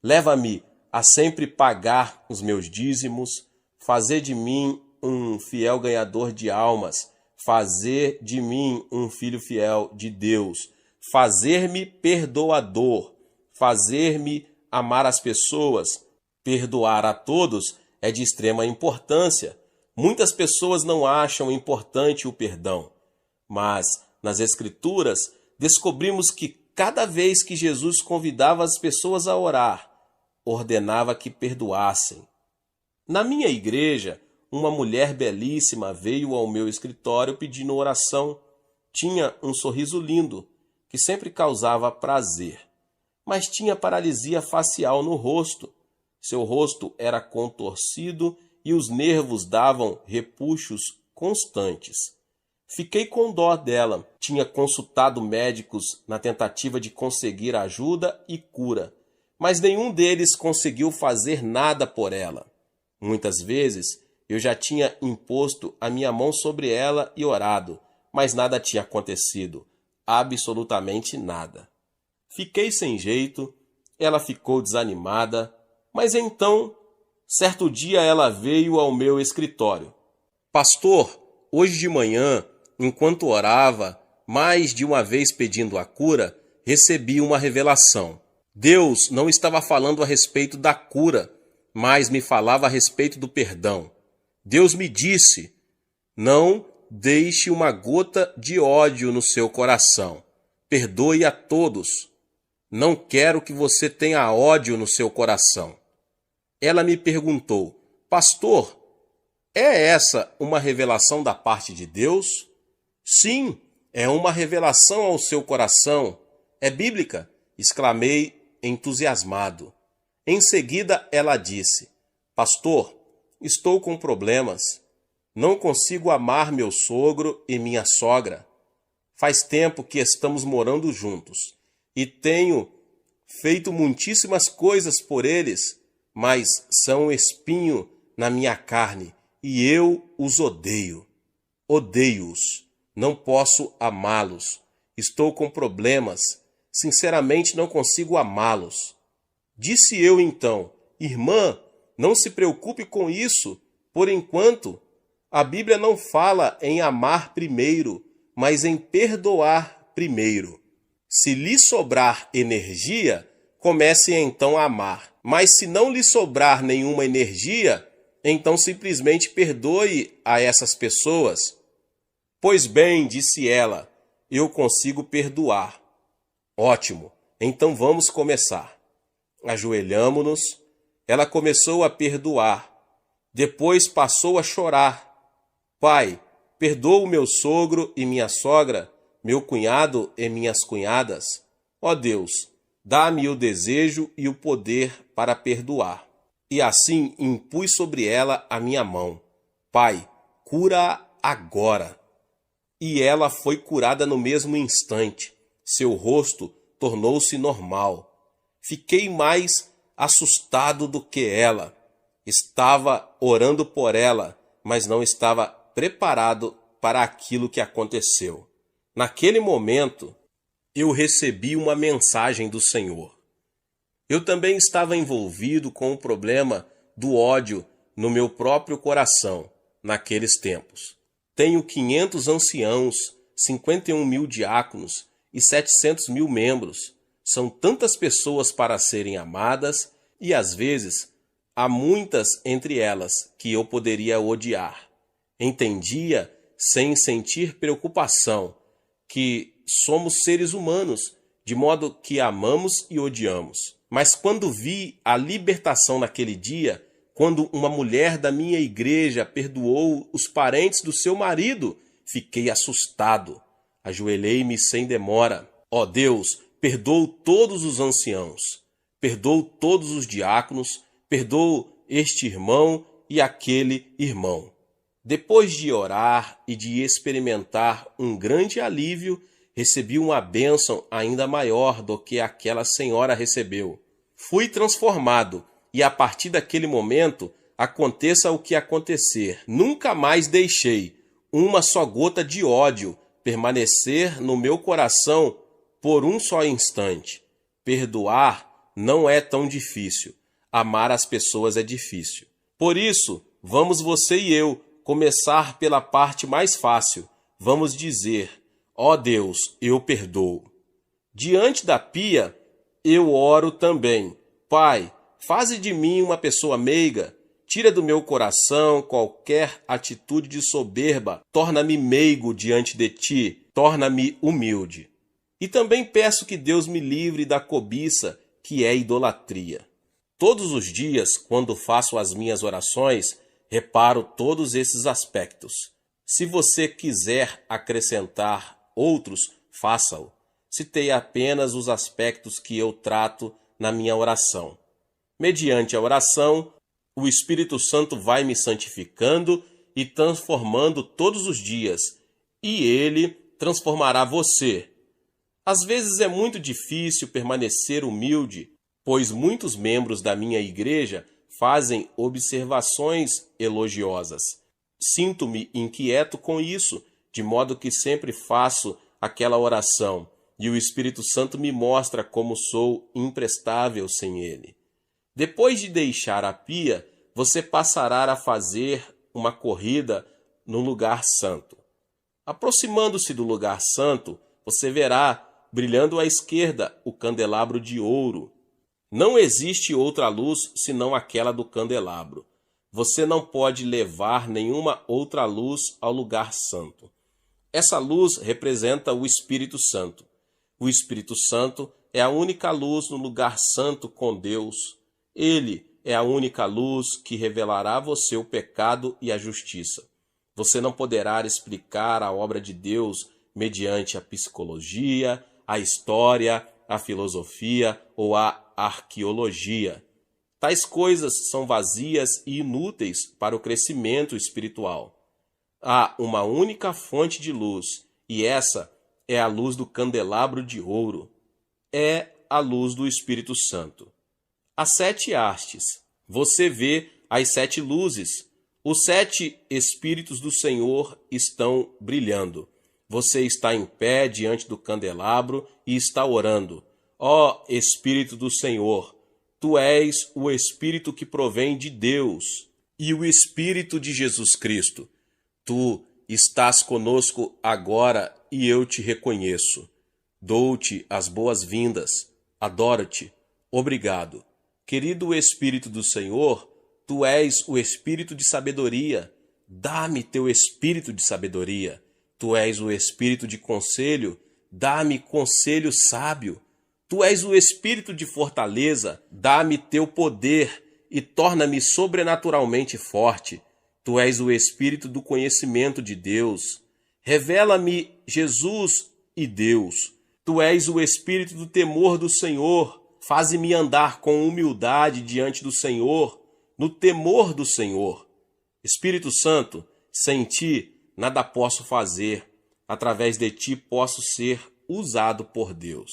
Leva-me a sempre pagar os meus dízimos, fazer de mim um fiel ganhador de almas, fazer de mim um filho fiel de Deus, fazer-me perdoador, fazer-me amar as pessoas. Perdoar a todos é de extrema importância. Muitas pessoas não acham importante o perdão, mas nas Escrituras descobrimos que cada vez que Jesus convidava as pessoas a orar, ordenava que perdoassem. Na minha igreja, uma mulher belíssima veio ao meu escritório pedindo oração. Tinha um sorriso lindo, que sempre causava prazer, mas tinha paralisia facial no rosto. Seu rosto era contorcido e os nervos davam repuxos constantes. Fiquei com dó dela. Tinha consultado médicos na tentativa de conseguir ajuda e cura, mas nenhum deles conseguiu fazer nada por ela. Muitas vezes eu já tinha imposto a minha mão sobre ela e orado, mas nada tinha acontecido, absolutamente nada. Fiquei sem jeito, ela ficou desanimada, mas então, certo dia ela veio ao meu escritório. Pastor, hoje de manhã, enquanto orava, mais de uma vez pedindo a cura, recebi uma revelação. Deus não estava falando a respeito da cura, mas me falava a respeito do perdão. Deus me disse: não deixe uma gota de ódio no seu coração. Perdoe a todos. Não quero que você tenha ódio no seu coração. Ela me perguntou: Pastor, É essa uma revelação da parte de Deus? Sim, é uma revelação ao seu coração. É bíblica, exclamei entusiasmado. Em seguida ela disse: Pastor, estou com problemas. Não consigo amar meu sogro e minha sogra. Faz tempo que estamos morando juntos e tenho feito muitíssimas coisas por eles, mas são um espinho na minha carne e eu os odeio. Odeio-os. Não posso amá-los. Estou com problemas. Sinceramente não consigo amá-los. Disse eu então: Irmã, não se preocupe com isso. Por enquanto, a Bíblia não fala em amar primeiro, mas em perdoar primeiro. Se lhe sobrar energia, comece então a amar. Mas se não lhe sobrar nenhuma energia, então simplesmente perdoe a essas pessoas. Pois bem, disse ela, eu consigo perdoar. Ótimo, então vamos começar. Ajoelhamo-nos, ela começou a perdoar. Depois passou a chorar. Pai, perdoa o meu sogro e minha sogra, meu cunhado e minhas cunhadas. Ó Deus, dá-me o desejo e o poder para perdoar. E assim impus sobre ela a minha mão. Pai, cura-a agora. E ela foi curada no mesmo instante. Seu rosto tornou-se normal. Fiquei mais assustado do que ela. Estava orando por ela, mas não estava preparado para aquilo que aconteceu. Naquele momento, eu recebi uma mensagem do Senhor. Eu também estava envolvido com o problema do ódio no meu próprio coração, naqueles tempos. Tenho 500 anciãos, 51 mil diáconos e 700 mil membros. São tantas pessoas para serem amadas e, às vezes, há muitas entre elas que eu poderia odiar. Entendia, sem sentir preocupação, que somos seres humanos, de modo que amamos e odiamos. Mas quando vi a libertação naquele dia, quando uma mulher da minha igreja perdoou os parentes do seu marido, fiquei assustado. Ajoelhei-me sem demora. Ó Deus, perdoa todos os anciãos, perdoa todos os diáconos, perdoa este irmão e aquele irmão. Depois de orar e de experimentar um grande alívio, recebi uma bênção ainda maior do que aquela senhora recebeu. Fui transformado e a partir daquele momento, aconteça o que acontecer, nunca mais deixei uma só gota de ódio permanecer no meu coração por um só instante. Perdoar não é tão difícil. Amar as pessoas é difícil. Por isso, vamos você e eu começar pela parte mais fácil. Vamos dizer: ó Deus, eu perdoo. Diante da pia, eu oro também. Pai, faze de mim uma pessoa meiga. Tira do meu coração qualquer atitude de soberba. Torna-me meigo diante de ti. Torna-me humilde. E também peço que Deus me livre da cobiça, que é idolatria. Todos os dias, quando faço as minhas orações, reparo todos esses aspectos. Se você quiser acrescentar outros, faça-o. Citei apenas os aspectos que eu trato na minha oração. Mediante a oração, o Espírito Santo vai me santificando e transformando todos os dias, e ele transformará você. Às vezes é muito difícil permanecer humilde, pois muitos membros da minha igreja fazem observações elogiosas. Sinto-me inquieto com isso, de modo que sempre faço aquela oração, e o Espírito Santo me mostra como sou imprestável sem ele. Depois de deixar a pia, você passará a fazer uma corrida no lugar santo. Aproximando-se do lugar santo, você verá, brilhando à esquerda, o candelabro de ouro. Não existe outra luz senão aquela do candelabro. Você não pode levar nenhuma outra luz ao lugar santo. Essa luz representa o Espírito Santo. O Espírito Santo é a única luz no lugar santo com Deus. Ele é a única luz que revelará a você o pecado e a justiça. Você não poderá explicar a obra de Deus mediante a psicologia, a história, a filosofia ou a arqueologia. Tais coisas são vazias e inúteis para o crescimento espiritual. Há uma única fonte de luz, e essa é a luz do candelabro de ouro. É a luz do Espírito Santo. As 7 hastes. Você vê as 7 luzes. Os 7 Espíritos do Senhor estão brilhando. Você está em pé diante do candelabro e está orando. Ó Espírito do Senhor, Tu és o Espírito que provém de Deus e o Espírito de Jesus Cristo. Tu estás conosco agora e eu te reconheço. Dou-te as boas-vindas. Adoro-te. Obrigado. Querido Espírito do Senhor, Tu és o Espírito de sabedoria. Dá-me teu Espírito de sabedoria. Tu és o Espírito de conselho. Dá-me conselho sábio. Tu és o Espírito de fortaleza. Dá-me teu poder e torna-me sobrenaturalmente forte. Tu és o Espírito do conhecimento de Deus. Revela-me Jesus e Deus. Tu és o Espírito do temor do Senhor. Faze-me andar com humildade diante do Senhor, no temor do Senhor. Espírito Santo, sem ti nada posso fazer. Através de ti posso ser usado por Deus.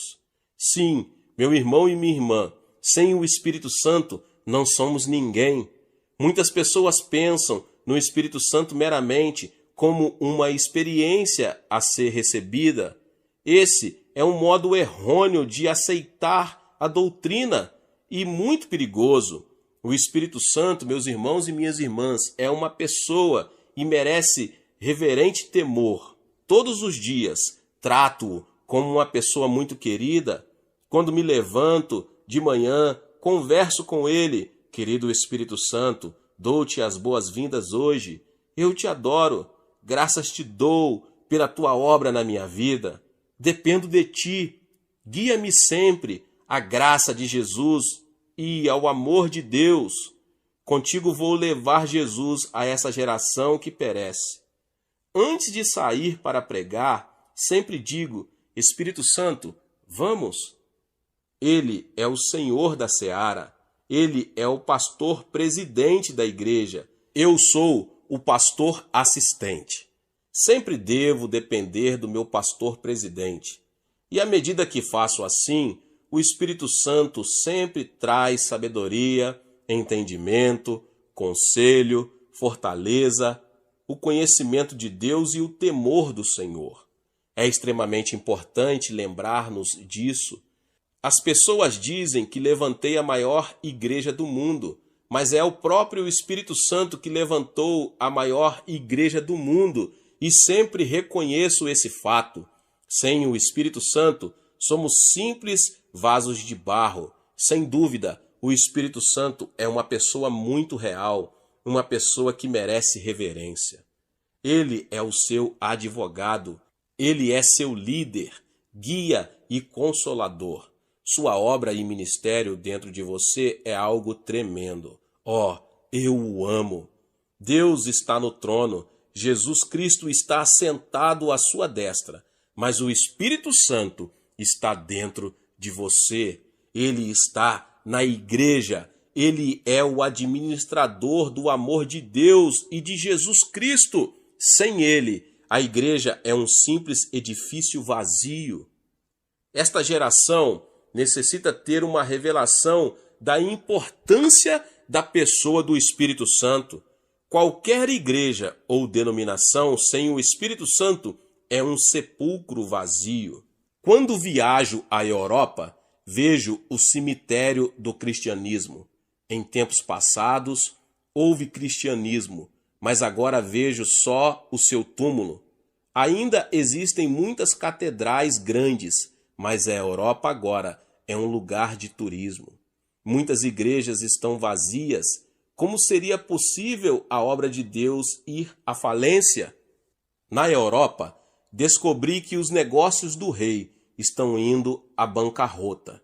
Sim, meu irmão e minha irmã, sem o Espírito Santo não somos ninguém. Muitas pessoas pensam no Espírito Santo meramente como uma experiência a ser recebida. Esse é um modo errôneo de aceitar a doutrina e muito perigoso. O Espírito Santo, meus irmãos e minhas irmãs, é uma pessoa e merece reverente temor. Todos os dias trato-o como uma pessoa muito querida. Quando me levanto de manhã, converso com ele. Querido Espírito Santo, dou-te as boas-vindas hoje. Eu te adoro. Graças te dou pela tua obra na minha vida. Dependo de ti. Guia-me sempre à graça de Jesus e ao amor de Deus. Contigo vou levar Jesus a essa geração que perece. Antes de sair para pregar, sempre digo, Espírito Santo, vamos. Ele é o Senhor da seara. Ele é o pastor presidente da igreja. Eu sou o pastor assistente. Sempre devo depender do meu pastor presidente. E à medida que faço assim, o Espírito Santo sempre traz sabedoria, entendimento, conselho, fortaleza, o conhecimento de Deus e o temor do Senhor. É extremamente importante lembrar-nos disso. As pessoas dizem que levantei a maior igreja do mundo, mas é o próprio Espírito Santo que levantou a maior igreja do mundo, e sempre reconheço esse fato. Sem o Espírito Santo, somos simples vasos de barro. Sem dúvida, o Espírito Santo é uma pessoa muito real, uma pessoa que merece reverência. Ele é o seu advogado, ele é seu líder, guia e consolador. Sua obra e ministério dentro de você é algo tremendo. Eu o amo. Deus está no trono, Jesus Cristo está assentado à sua destra, mas o Espírito Santo está dentro de você. Ele está na igreja. Ele é o administrador do amor de Deus e de Jesus Cristo. Sem ele, a igreja é um simples edifício vazio. Esta geração necessita ter uma revelação da importância da pessoa do Espírito Santo. Qualquer igreja ou denominação sem o Espírito Santo é um sepulcro vazio. Quando viajo à Europa, vejo o cemitério do cristianismo. Em tempos passados, houve cristianismo, mas agora vejo só o seu túmulo. Ainda existem muitas catedrais grandes, mas a Europa agora é um lugar de turismo. Muitas igrejas estão vazias. Como seria possível a obra de Deus ir à falência? Na Europa, descobri que os negócios do rei estão indo à bancarrota.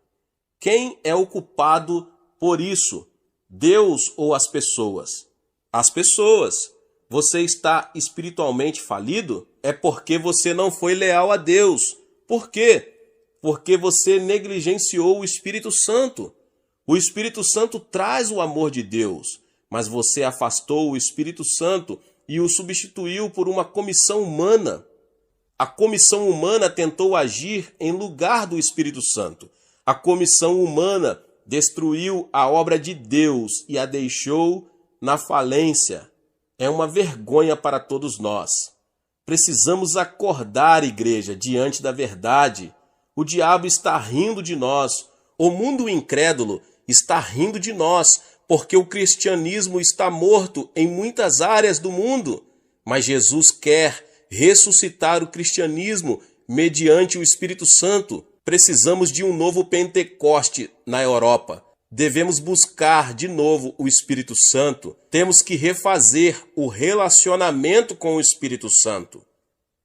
Quem é o culpado por isso? Deus ou as pessoas? As pessoas. Você está espiritualmente falido? É porque você não foi leal a Deus. Por quê? Porque você negligenciou o Espírito Santo. O Espírito Santo traz o amor de Deus, mas você afastou o Espírito Santo e o substituiu por uma comissão humana. A comissão humana tentou agir em lugar do Espírito Santo. A comissão humana destruiu a obra de Deus e a deixou na falência. É uma vergonha para todos nós. Precisamos acordar, igreja, diante da verdade. O diabo está rindo de nós. O mundo incrédulo está rindo de nós, porque o cristianismo está morto em muitas áreas do mundo. Mas Jesus quer ressuscitar o cristianismo mediante o Espírito Santo. Precisamos de um novo Pentecoste na Europa. Devemos buscar de novo o Espírito Santo. Temos que refazer o relacionamento com o Espírito Santo.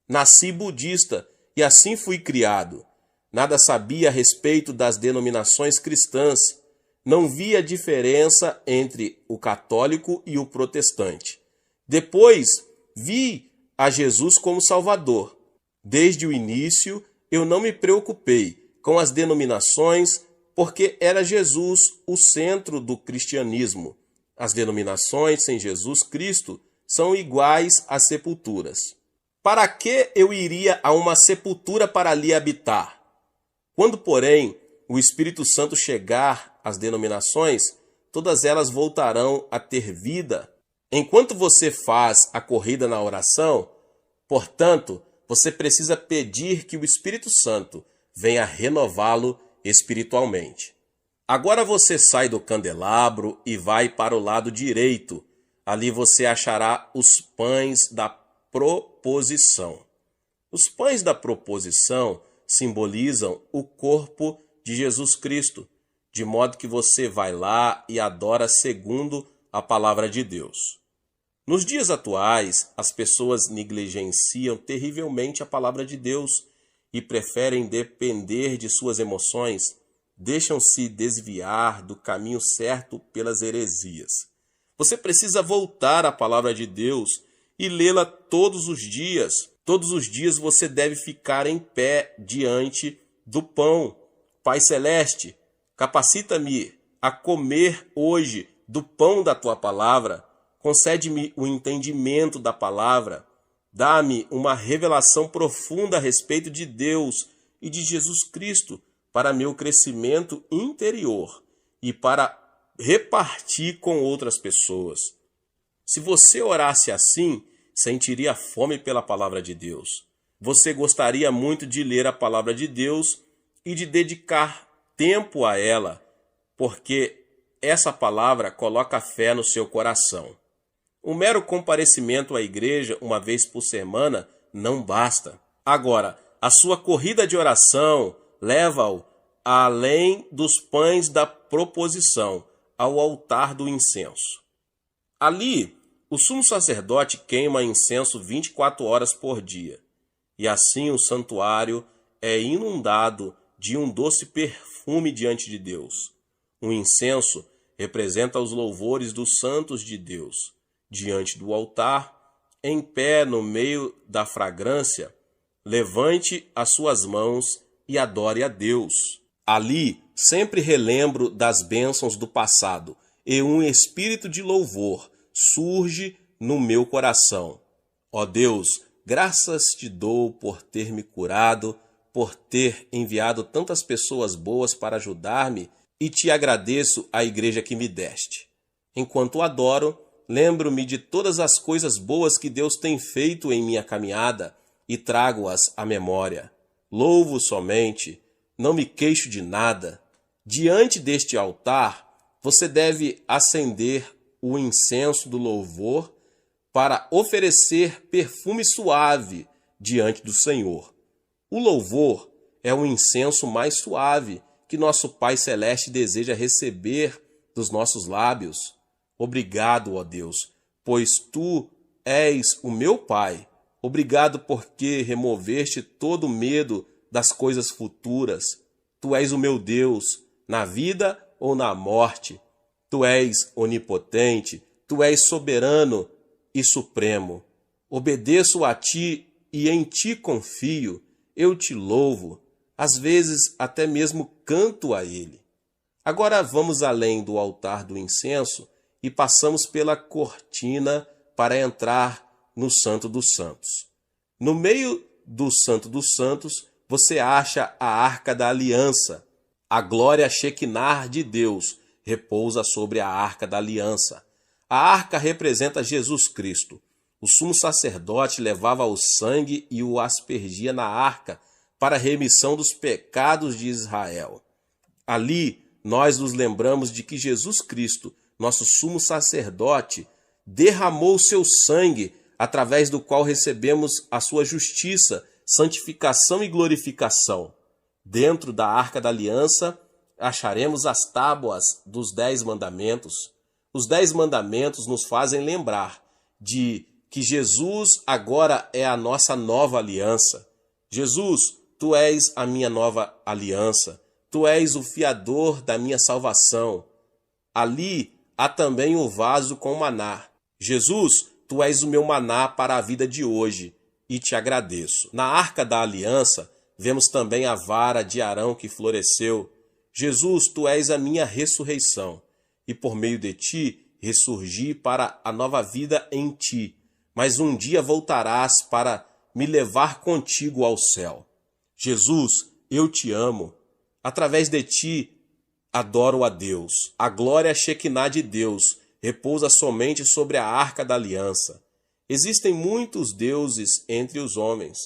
Nasci budista e assim fui criado. Nada sabia a respeito das denominações cristãs. Não via diferença entre o católico e o protestante. Depois, vi a Jesus como Salvador. Desde o início, eu não me preocupei com as denominações, porque era Jesus o centro do cristianismo. As denominações sem Jesus Cristo são iguais às sepulturas. Para que eu iria a uma sepultura para ali habitar? Quando, porém, o Espírito Santo chegar às denominações, todas elas voltarão a ter vida. Enquanto você faz a corrida na oração, portanto, você precisa pedir que o Espírito Santo venha renová-lo espiritualmente. Agora você sai do candelabro e vai para o lado direito. Ali você achará os pães da proposição. Os pães da proposição simbolizam o corpo de Jesus Cristo, de modo que você vai lá e adora segundo a palavra de Deus. Nos dias atuais, as pessoas negligenciam terrivelmente a palavra de Deus e preferem depender de suas emoções, deixam-se desviar do caminho certo pelas heresias. Você precisa voltar à palavra de Deus e lê-la todos os dias. Todos os dias você deve ficar em pé diante do pão. Pai Celeste, capacita-me a comer hoje do pão da tua palavra. Concede-me o entendimento da palavra. Dá-me uma revelação profunda a respeito de Deus e de Jesus Cristo para meu crescimento interior e para repartir com outras pessoas. Se você orasse assim, sentiria fome pela palavra de Deus. Você gostaria muito de ler a palavra de Deus e de dedicar tempo a ela, porque essa palavra coloca fé no seu coração. Um mero comparecimento à igreja uma vez por semana não basta. Agora, a sua corrida de oração leva-o além dos pães da proposição, ao altar do incenso. Ali, o sumo sacerdote queima incenso 24 horas por dia, e assim o santuário é inundado de um doce perfume diante de Deus. O incenso representa os louvores dos santos de Deus. Diante do altar, em pé no meio da fragrância, levante as suas mãos e adore a Deus. Ali, sempre relembro das bênçãos do passado, e um espírito de louvor surge no meu coração. Ó Deus, graças te dou por ter me curado, por ter enviado tantas pessoas boas para ajudar-me, e te agradeço a igreja que me deste. Enquanto adoro, lembro-me de todas as coisas boas que Deus tem feito em minha caminhada e trago-as à memória. Louvo somente, não me queixo de nada. Diante deste altar, você deve acender o incenso do louvor para oferecer perfume suave diante do Senhor. O louvor é o incenso mais suave que nosso Pai Celeste deseja receber dos nossos lábios. Obrigado, ó Deus, pois tu és o meu Pai. Obrigado porque removeste todo o medo das coisas futuras. Tu és o meu Deus, na vida ou na morte. Tu és onipotente, tu és soberano e supremo. Obedeço a ti e em ti confio. Eu te louvo, às vezes até mesmo canto a ele. Agora vamos além do altar do incenso e passamos pela cortina para entrar no Santo dos Santos. No meio do Santo dos Santos, você acha a Arca da Aliança. A glória Shekinah de Deus repousa sobre a Arca da Aliança. A arca representa Jesus Cristo. O sumo sacerdote levava o sangue e o aspergia na arca para a remissão dos pecados de Israel. Ali, nós nos lembramos de que Jesus Cristo, nosso sumo sacerdote, derramou o seu sangue, através do qual recebemos a sua justiça, santificação e glorificação. Dentro da Arca da Aliança, acharemos as tábuas dos 10 mandamentos. Os 10 mandamentos nos fazem lembrar de que Jesus agora é a nossa nova aliança. Jesus, tu és a minha nova aliança. Tu és o fiador da minha salvação. Ali há também o vaso com maná. Jesus, tu és o meu maná para a vida de hoje e te agradeço. Na Arca da Aliança, vemos também a vara de Arão que floresceu. Jesus, tu és a minha ressurreição e por meio de ti ressurgi para a nova vida em ti. Mas um dia voltarás para me levar contigo ao céu. Jesus, eu te amo. Através de ti, adoro a Deus. A glória Shekinah de Deus repousa somente sobre a Arca da Aliança. Existem muitos deuses entre os homens,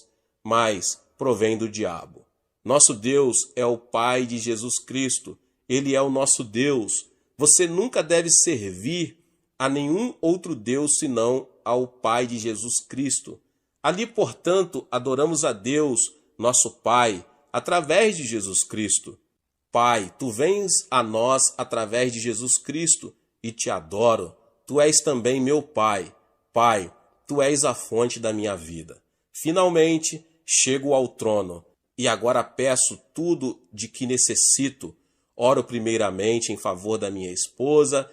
mas provém do diabo. Nosso Deus é o Pai de Jesus Cristo. Ele é o nosso Deus. Você nunca deve servir a nenhum outro Deus senão ao Pai de Jesus Cristo. Ali, portanto, adoramos a Deus, nosso Pai, através de Jesus Cristo. Pai, tu vens a nós através de Jesus Cristo e te adoro. Tu és também meu Pai. Pai, tu és a fonte da minha vida. Finalmente, chego ao trono e agora peço tudo de que necessito. Oro primeiramente em favor da minha esposa,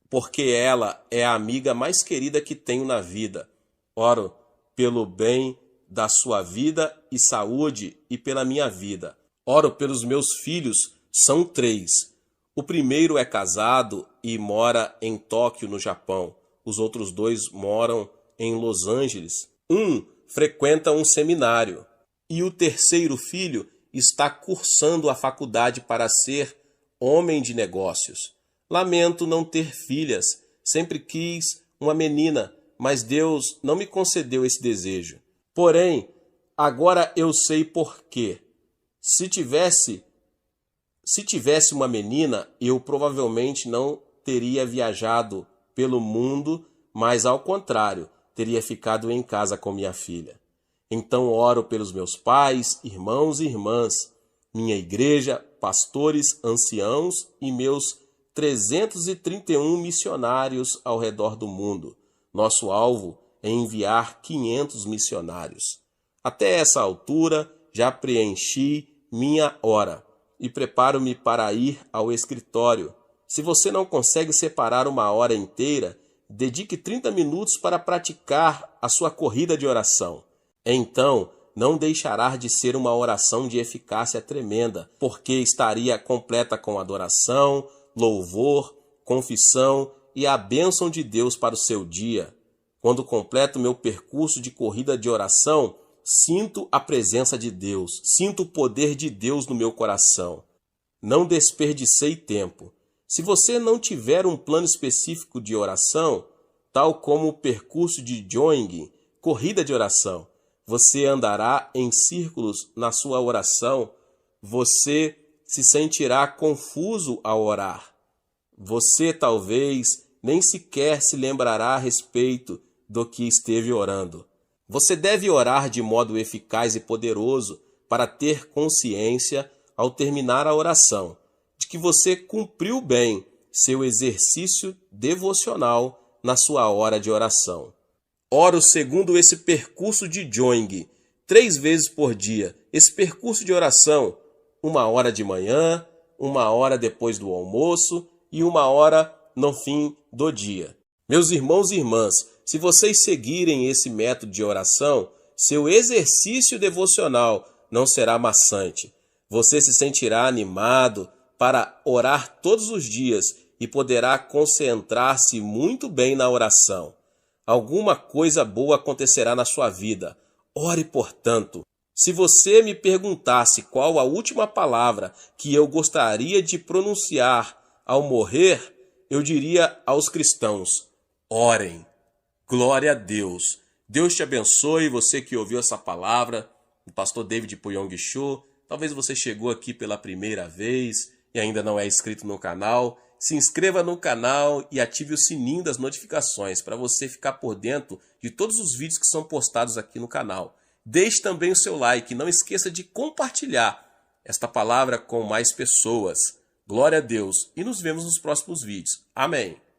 porque ela é a amiga mais querida que tenho na vida. Oro pelo bem da sua vida e saúde e pela minha vida. Oro pelos meus filhos, são 3. O primeiro é casado e mora em Tóquio, no Japão. Os outros 2 moram em Los Angeles. Um frequenta um seminário. E o terceiro filho está cursando a faculdade para ser homem de negócios. Lamento não ter filhas. Sempre quis uma menina, mas Deus não me concedeu esse desejo. Porém, agora eu sei por quê. Se tivesse uma menina, eu provavelmente não teria viajado pelo mundo, mas ao contrário, teria ficado em casa com minha filha. Então oro pelos meus pais, irmãos e irmãs, minha igreja, pastores, anciãos e meus 331 missionários ao redor do mundo. Nosso alvo é enviar 500 missionários. Até essa altura, já preenchi minha hora e preparo-me para ir ao escritório. Se você não consegue separar uma hora inteira, dedique 30 minutos para praticar a sua corrida de oração. Então, não deixará de ser uma oração de eficácia tremenda, porque estaria completa com adoração, louvor, confissão e a bênção de Deus para o seu dia. Quando completo meu percurso de corrida de oração, sinto a presença de Deus, sinto o poder de Deus no meu coração. Não desperdicei tempo. Se você não tiver um plano específico de oração, tal como o percurso de jogging, corrida de oração, você andará em círculos na sua oração, você se sentirá confuso ao orar. Você talvez nem sequer se lembrará a respeito do que esteve orando. Você deve orar de modo eficaz e poderoso para ter consciência, ao terminar a oração, de que você cumpriu bem seu exercício devocional na sua hora de oração. Oro segundo esse percurso de jogging, 3 vezes por dia. Esse percurso de oração, 1 hora de manhã, 1 hora depois do almoço e 1 hora no fim do dia. Meus irmãos e irmãs, se vocês seguirem esse método de oração, seu exercício devocional não será maçante. Você se sentirá animado para orar todos os dias e poderá concentrar-se muito bem na oração. Alguma coisa boa acontecerá na sua vida. Ore, portanto. Se você me perguntasse qual a última palavra que eu gostaria de pronunciar ao morrer, eu diria aos cristãos: orem. Glória a Deus. Deus te abençoe, você que ouviu essa palavra, o pastor David Puyong Cho. Talvez você chegou aqui pela primeira vez e ainda não é inscrito no canal. Se inscreva no canal e ative o sininho das notificações para você ficar por dentro de todos os vídeos que são postados aqui no canal. Deixe também o seu like e não esqueça de compartilhar esta palavra com mais pessoas. Glória a Deus e nos vemos nos próximos vídeos. Amém.